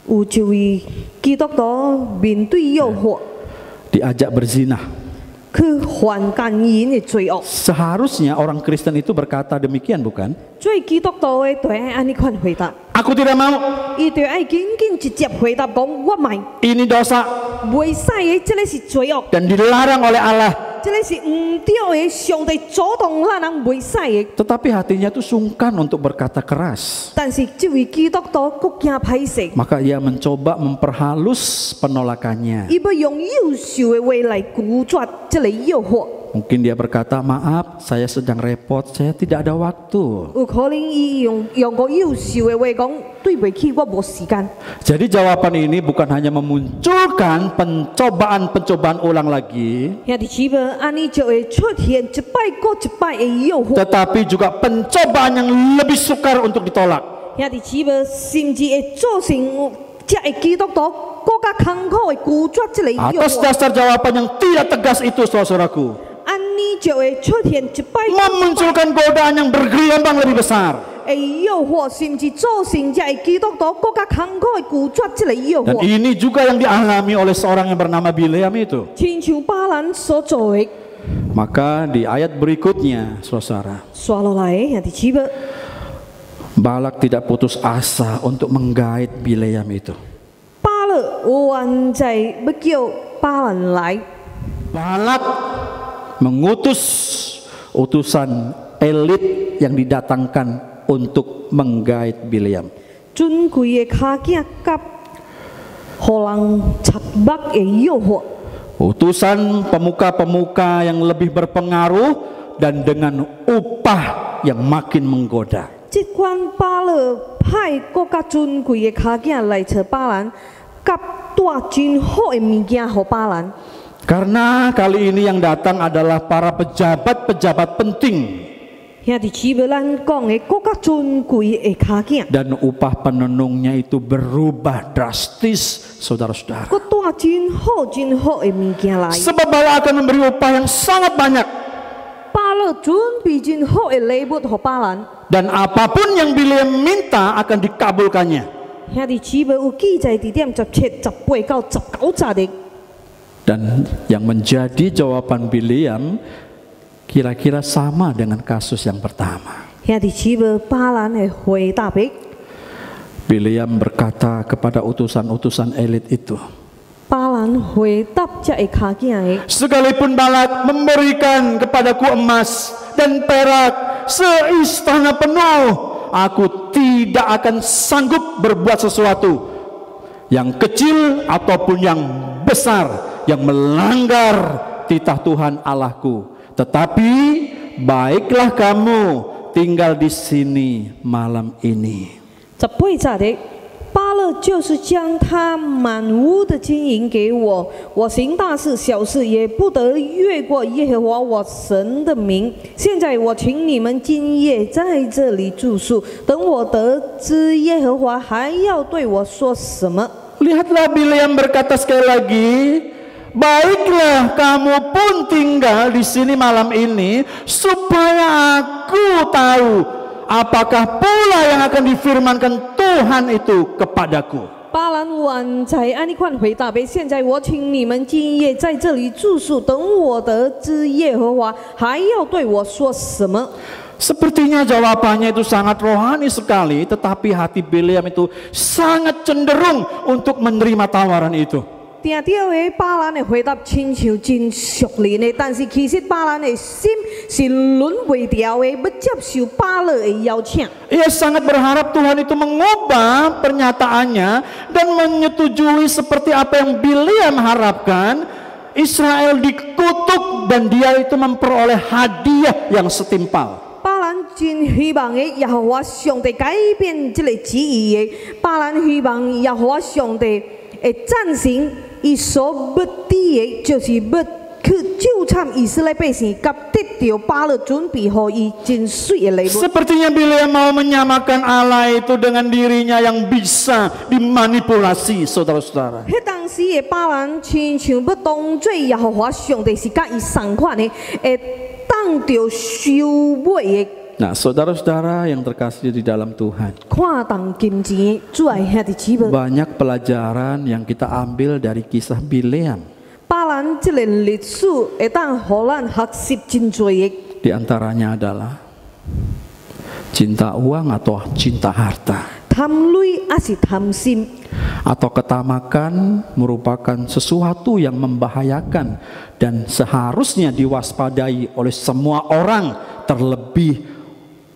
S3: 有一位基督徒面对诱惑，
S1: diajak berzina.
S3: 去犯奸淫的罪恶。
S1: Seharusnya orang Kristen itu berkata demikian, bukan?
S3: 做基督徒的，就爱安尼款回答，
S1: Aku tidak mau,
S3: 伊就爱紧紧直接回答讲，我卖，
S1: ini dosa
S3: 袂使的，这个是罪恶，
S1: dan dilarang oleh Allah.
S3: 这个是唔对的，上帝主动让人袂使的。
S1: Tetapi hatinya itu sungkan untuk berkata keras.
S3: 但是这位基督徒国惊歹势，
S1: Maka ia mencoba memperhalus penolakannya.
S3: 伊要用优秀的话来拒绝这个诱惑。
S1: Mungkin dia berkata, maaf saya sedang repot, saya tidak ada waktu.
S3: 有可能伊用个优秀的话讲，对不起，我无时间。
S1: Jadi jawaban ini bukan hanya memunculkan pencobaan-pencobaan ulang lagi,
S3: 兄弟姊妹，安尼就会出现一摆过一摆的诱惑。
S1: tetapi juga pencobaan yang lebih sukar untuk ditolak.
S3: 兄弟姊妹，甚至会造成这个基督徒更加艰苦的拒绝这个诱
S1: Atas
S3: 惑。
S1: dasar jawaban yang tidak tegas itu, saudaraku,
S3: 安尼就会出现一摆
S1: memunculkan godaan yang bergelombang lebih besar.
S3: 的诱惑，甚至造成这个基督徒更加艰苦的拒绝这个诱
S1: Dan
S3: 惑。
S1: ini juga yang dialami oleh seorang yang bernama Bileam itu.
S3: 亲像巴兰所做的，
S1: Maka di ayat berikutnya, saudara,
S3: 刷落来的兄弟姊妹，
S1: Balak tidak putus asa untuk menggait Bileam itu.
S3: 巴勒原在要叫巴兰来，
S1: Balak mengutus utusan elit yang didatangkan untuk menggait Bileam.
S3: 尊贵的卡囝甲，互人插目的诱惑。
S1: Utusan pemuka-pemuka yang lebih berpengaruh dan dengan upah yang makin menggoda.
S3: 这款巴勒派更加尊贵的卡囝来找巴兰，甲带真好的物件给巴兰。
S1: Karena kali ini yang datang adalah para pejabat-pejabat penting
S3: 兄弟姊妹，咱讲的更加尊贵的卡囝，
S1: dan upah penenungnya itu berubah drastis, saudara-saudara.
S3: 佮带真好的物件来。
S1: Sebab Balak akan memberi upah yang sangat banyak
S3: 巴勒准备真好的礼物给巴兰。
S1: dan apapun yang Bileam minta akan dikabulkannya.
S3: 兄弟姊妹，有记载伫点17、18到19节的。
S1: Dan yang menjadi jawaban Bileam kira-kira sama dengan kasus yang pertama.
S3: 兄弟姊妹，巴兰的回答的，
S1: Bileam berkata kepada utusan-utusan elit itu,
S3: 巴兰回答这个卡囝的。
S1: sekalipun Balak memberikan kepadaku emas dan perak seistana penuh, aku tidak akan sanggup berbuat sesuatu yang kecil ataupun yang besar yang melanggar titah Tuhan Allahku. Tetapi baiklah kamu tinggal di sini malam ini.
S3: 18节的，巴勒就是将他满屋的金银给我，我行大事小事也不得越过耶和华我神的名。现在我请你们今夜在这里住宿，等我得知耶和华还要对我说什么。
S1: Lihatlah Bileam berkata sekali lagi, baiklah kamu pun tinggal di sini malam ini supaya aku tahu apakah pula yang akan difirmankan Tuhan itu kepadaku.
S3: 巴兰晚才按你款回答呗。现在我请你们今夜在这里住宿，等我得知耶和华还要对我说什么。
S1: Sepertinya jawabannya itu sangat rohani sekali, tetapi hati Bileam itu sangat cenderung untuk menerima tawaran itu.
S3: 定到的巴兰的回答亲像真属灵的，但是其实巴兰的心是轮袂掉的，要接受巴勒的邀请。
S1: Ia sangat berharap Tuhan itu mengubah pernyataannya dan menyetujui seperti apa yang Bileam harapkan. Israel dikutuk dan dia itu memperoleh hadiah yang setimpal.
S3: 巴兰真希望的耶和华上帝改变这个旨意的，巴兰希望耶和华上帝会赞成伊所要伫的，就是要去救参以色列百姓，甲得到巴勒准备好伊真水的礼物。
S4: Sepertinya Bileam mau menyamakan Allah itu dengan dirinya yang bisa dimanipulasi, saudara-saudara.
S3: 迄当时的巴兰亲像要当做耶和华上帝是甲伊同款的，会当着收买的。
S1: Nah, saudara-saudara yang terkasih di dalam Tuhan,
S3: 看重金钱，主爱兄弟姊妹。
S1: banyak pelajaran yang kita ambil dari kisah Bileam.
S3: 巴兰这个历史会当互咱学习真多的，
S1: Di antaranya adalah cinta uang atau cinta harta,
S3: 贪累还是贪心，
S1: atau ketamakan merupakan sesuatu yang membahayakan dan seharusnya diwaspadai oleh semua orang, terlebih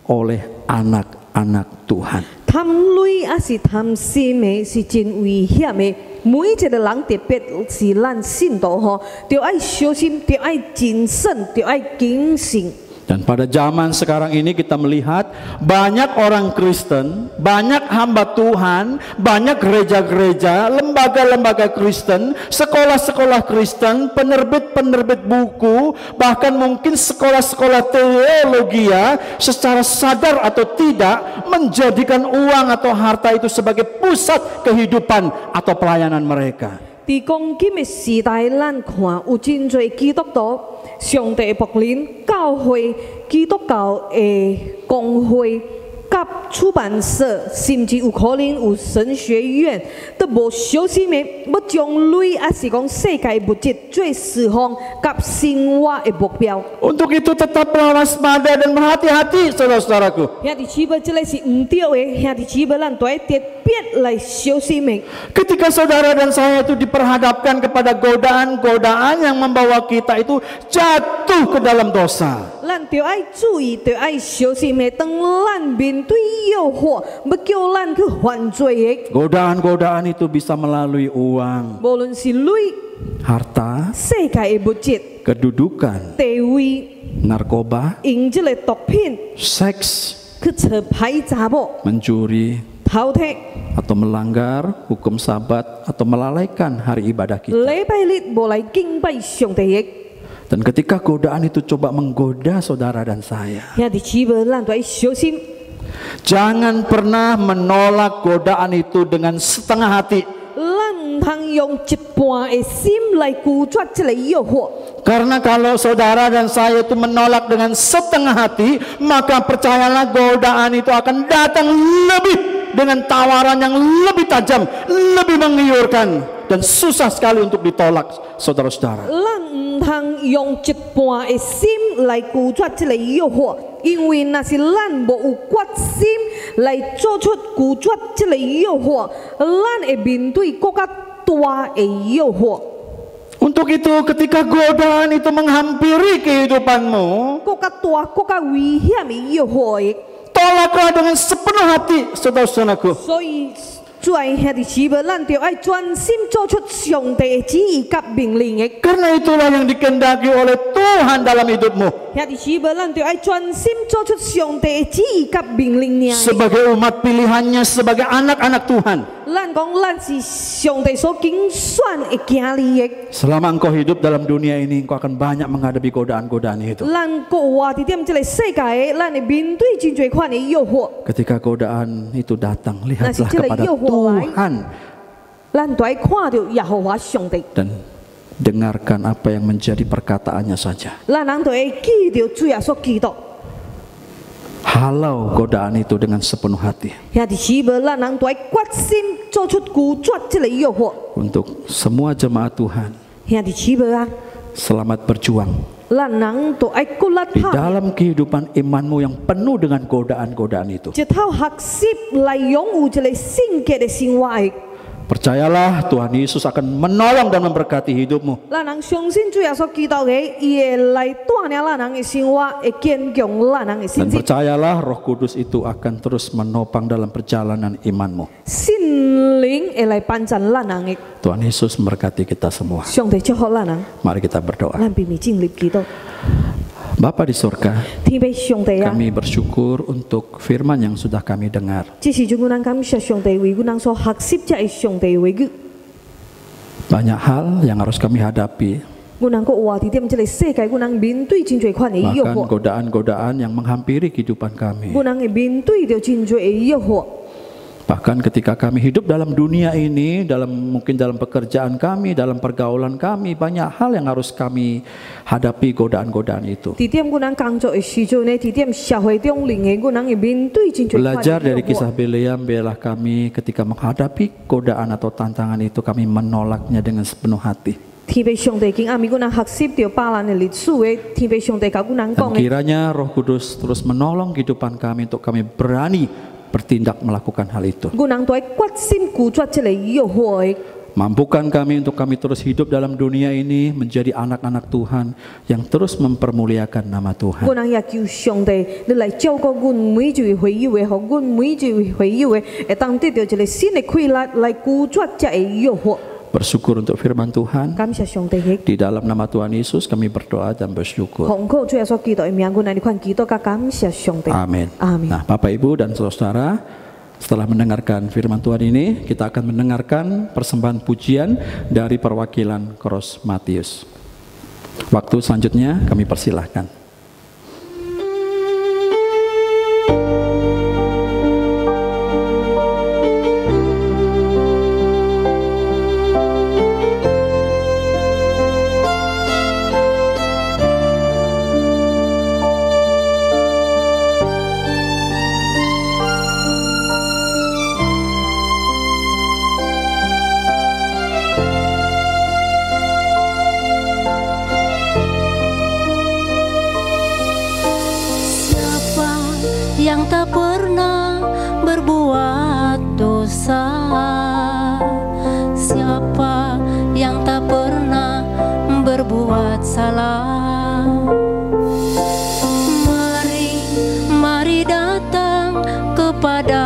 S1: oleh anak-anak Tuhan.
S3: 贪累还是贪心的，是真危险的。每一个人特别是咱信徒吼，就要小心，就要谨慎，就要谨慎。
S1: Dan pada zaman sekarang ini kita melihat banyak orang Kristen, banyak hamba Tuhan, banyak gereja-gereja, lembaga-lembaga Kristen, sekolah-sekolah Kristen, penerbit-penerbit buku, bahkan mungkin sekolah-sekolah teologi secara sadar atau tidak menjadikan uang atau harta itu sebagai pusat kehidupan atau pelayanan mereka.
S3: 伫讲今的时代，咱看有真侪基督徒、上帝的仆人、教会、基督教的公会、甲出版社，甚至有可能有神学院，都无小心的要将钱，还是讲世界物质做释放甲生活的目标。
S4: Untuk itu tetaplah waspada dan berhati-hati, saudara-saudaraku.
S3: 兄弟姊妹，这个是唔对的，兄弟姊妹，咱都要特别来小心的。
S4: Ketika saudara dan saya itu diperhadapkan kepada godaan-godaan yang membawa kita itu jatuh ke dalam dosa.
S3: 咱就要注意，就要小心的。当咱面对诱惑，要叫咱去犯罪的，
S1: Godaan-godaan itu bisa melalui uang,
S3: 无论是钱、
S1: harta,
S3: 世界的物质、
S1: kedudukan,
S3: 地位，
S1: narkoba,
S3: 用这个毒品
S1: seks,
S3: 去找歹查某、
S1: mencuri,
S3: 偷窃、
S1: atau melanggar hukum sabat atau melalaikan hari ibadah kita.
S3: 礼拜日无来敬拜上帝的。
S1: Dan ketika godaan itu coba menggoda saudara dan saya,
S3: 兄弟姊妹，咱都要小心，
S1: jangan pernah menolak godaan itu dengan setengah hati.
S3: 咱唔通用一半的心来拒绝这个诱惑。
S4: Karena kalau saudara dan saya itu menolak dengan setengah hati, maka percayalah godaan itu akan datang lebih dengan tawaran yang lebih tajam, lebih menggiurkan, dan susah sekali untuk ditolak, saudara-saudara.
S3: 咱唔通用一半的心来拒绝这个诱惑，因为那是咱无有决心来做出拒绝这个诱惑，咱会面对更加大的诱惑。
S4: Untuk itu ketika godaan itu menghampiri kehidupanmu,
S3: 更加大、更加危险的诱惑的。
S4: tolaklah dengan sepenuh hati, saudara-saudaraku.
S3: 所以，主爱兄弟姊妹，咱就要专心做出上帝的旨意甲命令的。
S4: Karena itulah yang dikehendaki oleh Tuhan dalam hidupmu.
S3: 兄弟姊妹，咱就要专心做出上帝的旨意甲命令尔。
S4: Sebagai umat pilihannya, sebagai anak-anak Tuhan.
S3: 咱讲，咱是上帝所拣选的囝儿的。
S1: Selama engkau hidup dalam dunia ini, engkau akan banyak menghadapi godaan-godaan itu.
S3: 咱个活伫踮这个世界的，咱会面对真侪款的诱惑。
S1: Ketika godaan itu datang,
S3: Nah,
S1: lihatlah
S3: si Cile
S1: kepada
S3: Yoho,
S1: Tuhan
S3: 咱都要看到耶和华上帝，
S1: dan dengarkan apa yang menjadi perkataannya saja.
S3: 咱人都会记着主耶稣基督。
S1: Halau godaan itu dengan sepenuh hati.
S3: 兄弟姊妹，咱人都要决心做出拒绝这个诱惑。
S1: Untuk semua jemaat Tuhan,
S3: 兄弟姊妹啊，
S1: selamat berjuang
S3: 咱人都要骨力
S1: di
S3: 拍，
S1: dalam kehidupan imanmu yang penuh dengan godaan-godaan itu.
S3: 一套学习来拥有一个圣洁的生活的。
S1: Percayalah Tuhan Yesus akan menolong dan memberkati hidupmu.
S3: 咱人相信主耶稣基督的，伊会来带领咱人的生活，会坚强咱人的
S1: Dan
S3: 信心。
S1: percayalah Roh Kudus itu akan terus menopang dalam perjalanan imanmu.
S3: 圣灵会来帮助咱人的。
S1: Tuhan Yesus memberkati kita semua.
S3: 上帝祝福咱人，
S1: Mari kita berdoa.
S3: 咱避免进入基督。
S1: Bapa di surga,
S3: 天父上帝啊，
S1: kami bersyukur untuk firman yang sudah kami dengar.
S3: 这时阵，阮人感谢上帝为阮人所学习这个上帝的话语。
S1: Banyak hal yang harus kami hadapi,
S3: 阮人搁活伫踮这个世界，阮人面对真侪款的诱
S1: bahkan
S3: 惑，
S1: godaan-godaan yang menghampiri kehidupan kami.
S3: 阮人会面对着真侪的诱惑。
S1: Bahkan ketika kami hidup dalam dunia ini, mungkin dalam pekerjaan kami, dalam pergaulan kami, banyak hal yang harus kami hadapi godaan-godaan itu.
S3: 伫踮阮人工作的时阵呢，伫踮社会中领的，阮人会面对真侪款
S1: Belajar
S3: 的
S1: dari
S3: 诱
S1: kisah
S3: 惑。
S1: Bileam, biarlah kami ketika menghadapi godaan atau tantangan itu, kami menolaknya dengan sepenuh hati.
S3: 天父上帝今暗暝，阮人学习着巴兰的历史的，天父上帝甲阮人
S1: Dan
S3: 讲的，
S1: kiranya Roh Kudus terus menolong kehidupan kami untuk kami berani bertindak melakukan hal itu.
S3: 阮人都要决心拒绝这个诱惑的。
S1: Mampukan kami untuk kami terus hidup dalam dunia ini menjadi anak-anak Tuhan yang terus mempermuliakan nama Tuhan.
S3: 阮人也求上帝，你来照顾阮每一位会友的，互阮每一位会友的，会当得到一个新的快乐来拒绝这个诱惑。
S1: Bersyukur untuk firman Tuhan.
S3: 感謝上帝嘅，
S1: Di dalam nama Tuhan Yesus kami berdoa dan bersyukur.
S3: 奉靠主耶穌基督嘅名，阮嚟款祈禱甲感謝上帝。
S1: Amin.
S3: Amin.
S1: Nah, Bapak Ibu dan saudara, setelah mendengarkan firman Tuhan ini, kita akan mendengarkan persembahan pujian dari perwakilan Koros Matius. Waktu selanjutnya kami persilahkan.
S5: Yang tak pernah berbuat dosa, siapa yang tak pernah berbuat salah. Mari, mari datang kepada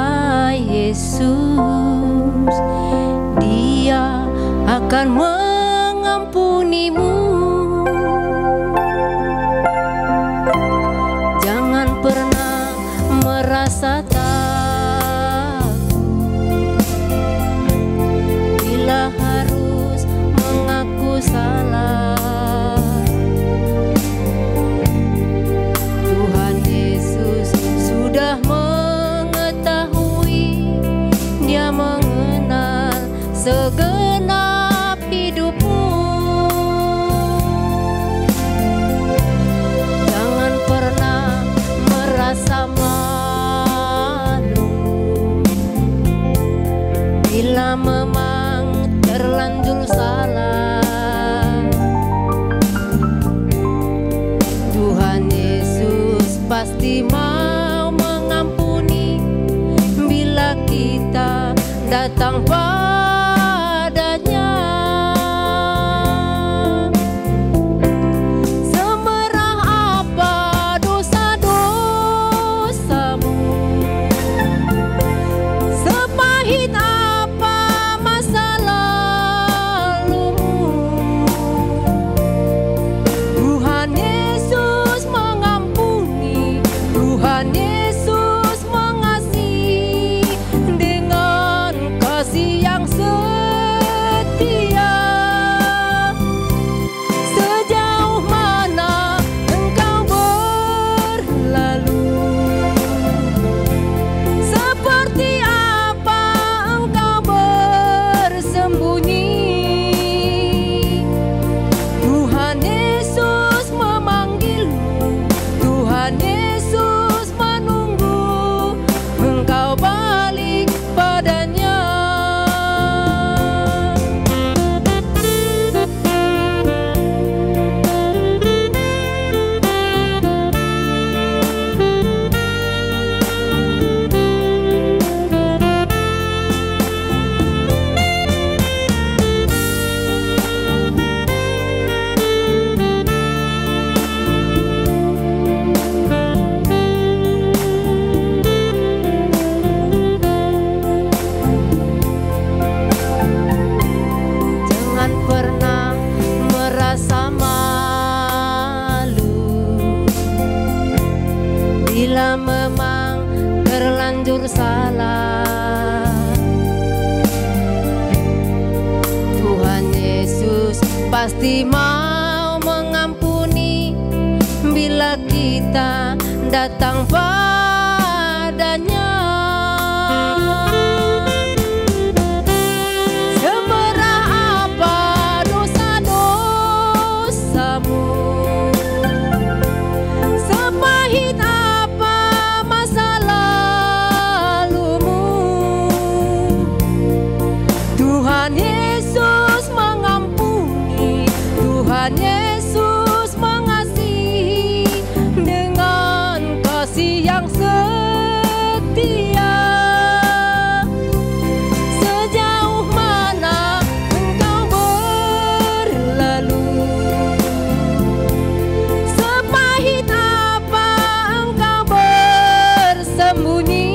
S5: Yesus, Dia akan mengampunimu. Jangan pernah merasa takut bila harus mengaku salah. Tuhan Yesus sudah mengetahui, Dia mengenal segenap hidupmu. Jangan pernah merasa bila memang terlanjur salah. Tuhan Yesus pasti mau mengampuni bila kita datang padanya. Semerah apa dosa-dosamu, sepahit Tuhan Yesus mengasihi dengan kasih yang Tuhan Yesus pasti mau mengampuni bila kita datang padanya. Semerah apa dosa-dosamu, sepahit apa masa lalumu, Tuhan Yesus mengampuni, Tuhan Yesus mengasihi dengan kasih yang setia. Sejauh mana engkau berlalu, sepahit apa engkau bersembunyi,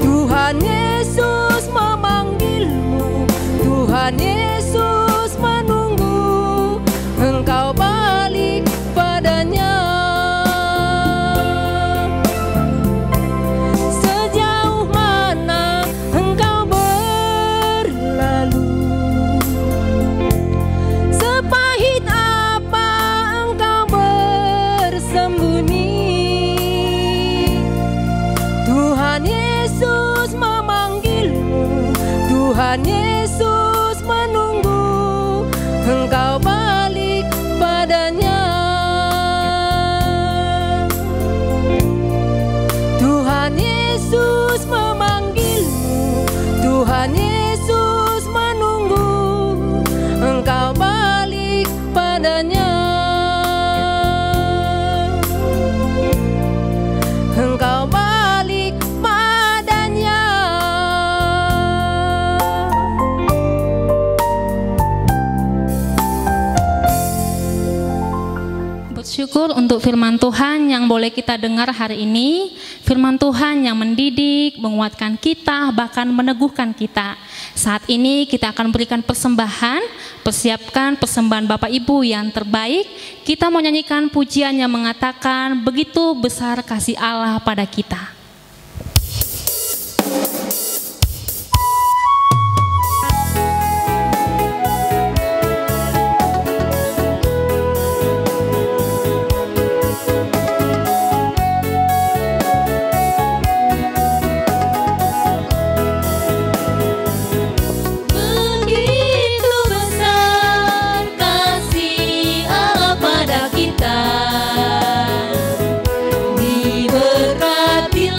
S5: Tuhan Yesus memanggilmu, Tuhan Yesus menunggu engkau balik padanya. Sejauh mana engkau berlalu, sepahit apa engkau bersembunyi, Tuhan Yesus memanggilmu, Tuhan Yesus menunggu engkau balik padanya. Tuhan Yesus memanggilmu, Tuhan Yesus menunggu engkau balik padanya. Engkau balik padanya.
S2: Bersyukur untuk firman Tuhan yang boleh kita dengar hari ini. Firman Tuhan yang mendidik, menguatkan kita, bahkan meneguhkan kita. Saat ini kita akan berikan persembahan. Persiapkan persembahan Bapak Ibu yang terbaik. Kita mau nyanyikan pujian yang mengatakan begitu besar kasih Allah pada kita.
S5: Begitu besar kasih Allah pada kita, diberkati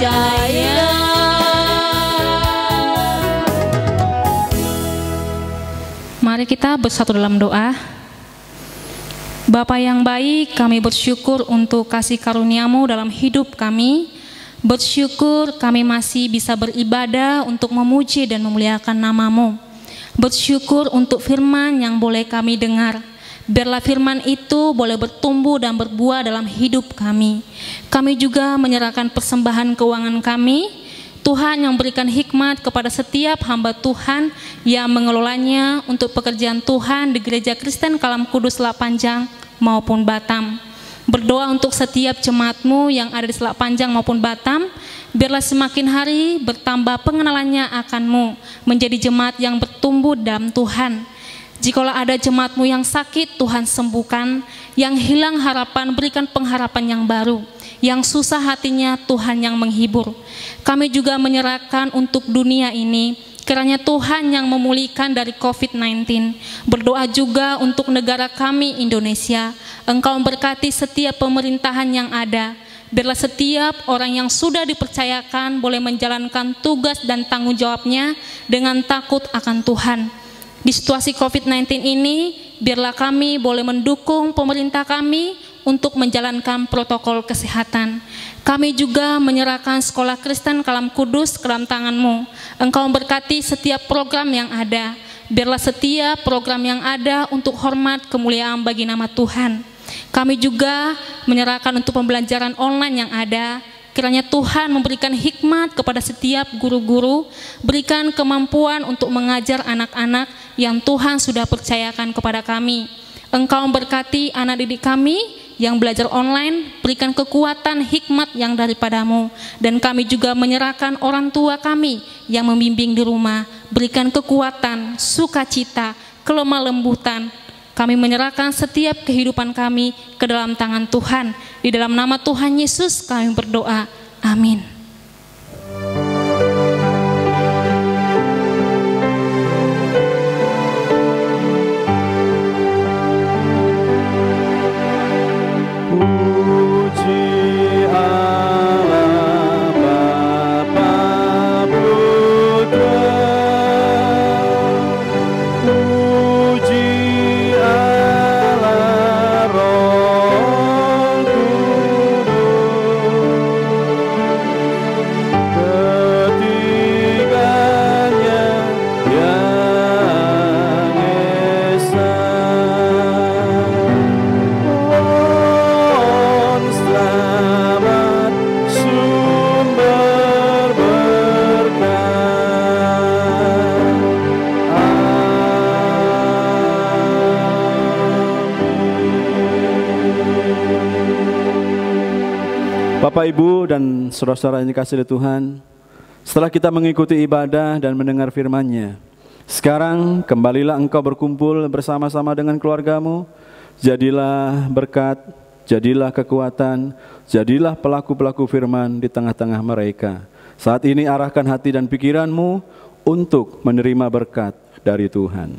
S5: percaya.
S2: Mari kita bersatu dalam doa. Bapa yang baik, kami bersyukur untuk kasih karunia-Mu dalam hidup kami. Bersyukur kami masih bisa beribadah untuk memuji dan memuliakan nama-Mu. Bersyukur untuk firman yang boleh kami dengar. Biarlah firman itu boleh bertumbuh dan berbuah dalam hidup kami. Kami juga menyerahkan persembahan keuangan kami. Tuhan yang berikan hikmat kepada setiap hamba Tuhan yang mengelolanya untuk pekerjaan Tuhan di Gereja Kristen Kalam Kudus Selak Panjang maupun Batam. Berdoa untuk setiap jemaat-Mu yang ada di Selak Panjang maupun Batam, biarlah semakin hari bertambah pengenalannya akan-Mu, menjadi jemaat yang bertumbuh dalam Tuhan. Jikalau ada jemaat-Mu yang sakit, Tuhan sembuhkan. Yang hilang harapan, berikan pengharapan yang baru. Yang susah hatinya, Tuhan yang menghibur. Kami juga menyerahkan untuk dunia ini, kiranya Tuhan yang memulihkan dari COVID-19. Berdoa juga untuk negara kami Indonesia. Engkau memberkati setiap pemerintahan yang ada. Biarlah setiap orang yang sudah dipercayakan boleh menjalankan tugas dan tanggung jawabnya dengan takut akan Tuhan. Di situasi COVID-19 ini, biarlah kami boleh mendukung pemerintah kami untuk menjalankan protokol kesehatan. Kami juga menyerahkan Sekolah Kristen Kalam Kudus ke dalam tangan-Mu. Engkau memberkati setiap program yang ada. Biarlah setiap program yang ada untuk hormat kemuliaan bagi nama Tuhan. Kami juga menyerahkan untuk pembelajaran online yang ada. Kiranya Tuhan memberikan hikmat kepada setiap guru-guru, berikan kemampuan untuk mengajar anak-anak yang Tuhan sudah percayakan kepada kami. Engkau memberkati anak didik kami yang belajar online, berikan kekuatan hikmat yang daripada-Mu. Dan kami juga menyerahkan orang tua kami yang membimbing di rumah, berikan kekuatan, sukacita, kelemah lembutan. Kami menyerahkan setiap kehidupan kami ke dalam tangan Tuhan. Di dalam nama Tuhan Yesus kami berdoa. Amin.
S4: Bapak, Ibu, dan saudara-saudara yang dikasihi Tuhan, setelah kita mengikuti ibadah dan mendengar firman-Nya, sekarang kembalilah engkau berkumpul bersama-sama dengan keluargamu. Jadilah berkat, jadilah kekuatan, jadilah pelaku-pelaku firman di tengah-tengah mereka. Saat ini arahkan hati dan pikiranmu untuk menerima berkat dari Tuhan.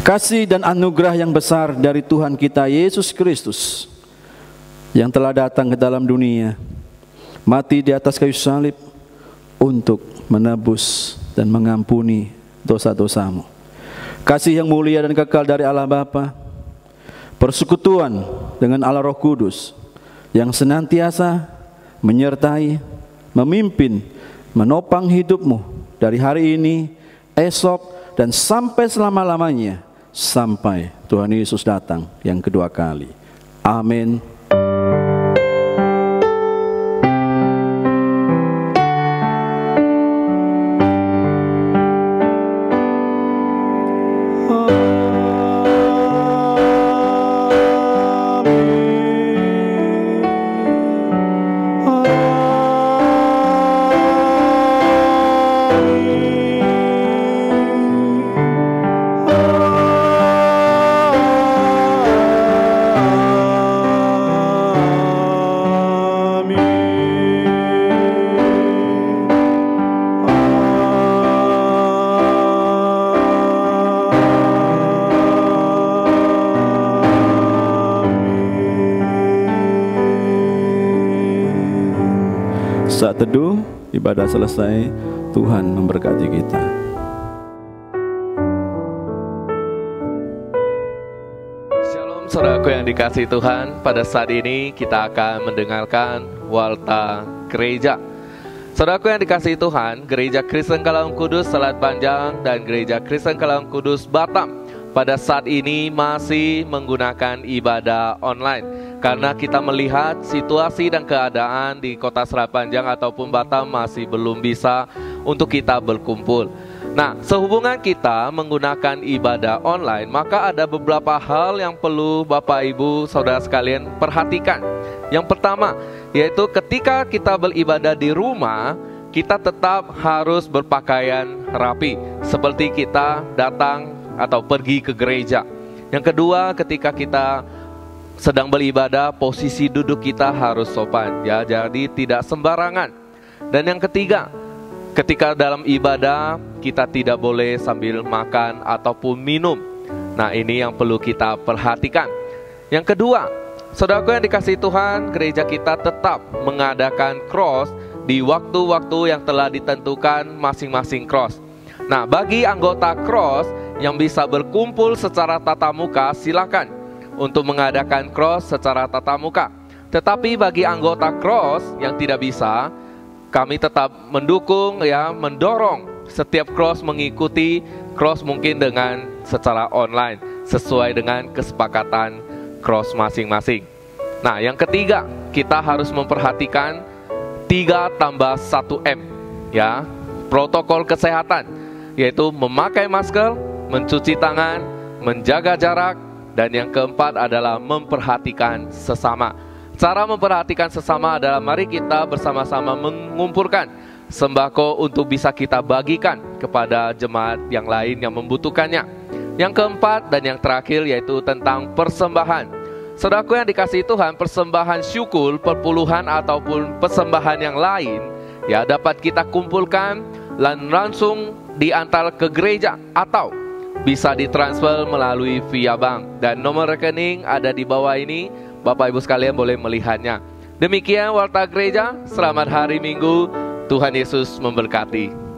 S4: Kasih dan anugerah yang besar dari Tuhan kita Yesus Kristus yang telah datang ke dalam dunia, mati di atas kayu salib untuk menebus dan mengampuni dosa-dosamu. Kasih yang mulia dan kekal dari Allah Bapa, persekutuan dengan Allah Roh Kudus yang senantiasa menyertai, memimpin, menopang hidupmu dari hari ini, esok, dan sampai selama-lamanya, sampai Tuhan Yesus datang yang kedua kali. Amin.
S1: Saat teduh, ibadah selesai, Tuhan memberkati kita.
S6: Shalom saudaraku yang dikasihi Tuhan, pada saat ini kita akan mendengarkan Warta Gereja. Saudaraku yang dikasihi Tuhan, Gereja Kristen Kalam Kudus Selat Panjang dan Gereja Kristen Kalam Kudus Batam pada saat ini masih menggunakan ibadah online karena kita melihat situasi dan keadaan di kota Selat Panjang ataupun Batam masih belum bisa untuk kita berkumpul. Nah, sehubungan kita menggunakan ibadah online, maka ada beberapa hal yang perlu Bapak Ibu Saudara sekalian perhatikan. Yang pertama, yaitu ketika kita beribadah di rumah, kita tetap harus berpakaian rapi seperti kita datang atau pergi ke gereja. Yang kedua, ketika kita sedang beribadah, posisi duduk kita harus sopan, ya, jadi tidak sembarangan. Dan yang ketiga, ketika dalam ibadah kita tidak boleh sambil makan ataupun minum. Nah, ini yang perlu kita perhatikan. Yang kedua, saudaraku yang dikasihi Tuhan, gereja kita tetap mengadakan cross di waktu-waktu yang telah ditentukan masing-masing cross. Nah, bagi anggota cross yang bisa berkumpul secara tatap muka, silakan untuk mengadakan cross secara tatap muka. Tetapi bagi anggota cross yang tidak bisa, kami tetap mendukung, ya, mendorong setiap cross mengikuti cross mungkin dengan secara online sesuai dengan kesepakatan cross masing-masing. Nah, yang ketiga, kita harus memperhatikan 3+1M, ya, protokol kesehatan, yaitu memakai masker, mencuci tangan, menjaga jarak, dan yang keempat adalah memperhatikan sesama. Cara memperhatikan sesama adalah mari kita bersama-sama mengumpulkan sembako untuk bisa kita bagikan kepada jemaat yang lain yang membutuhkannya. Yang keempat dan yang terakhir yaitu tentang persembahan. Saudaraku yang dikasihi Tuhan, persembahan syukur, perpuluhan ataupun persembahan yang lain, ya, dapat kita kumpulkan dan langsung diantar ke gereja atau bisa ditransfer melalui via bank. Dan nomor rekening ada di bawah ini, Bapak Ibu sekalian boleh melihatnya. Demikian Warta Gereja, selamat hari Minggu, Tuhan Yesus memberkati.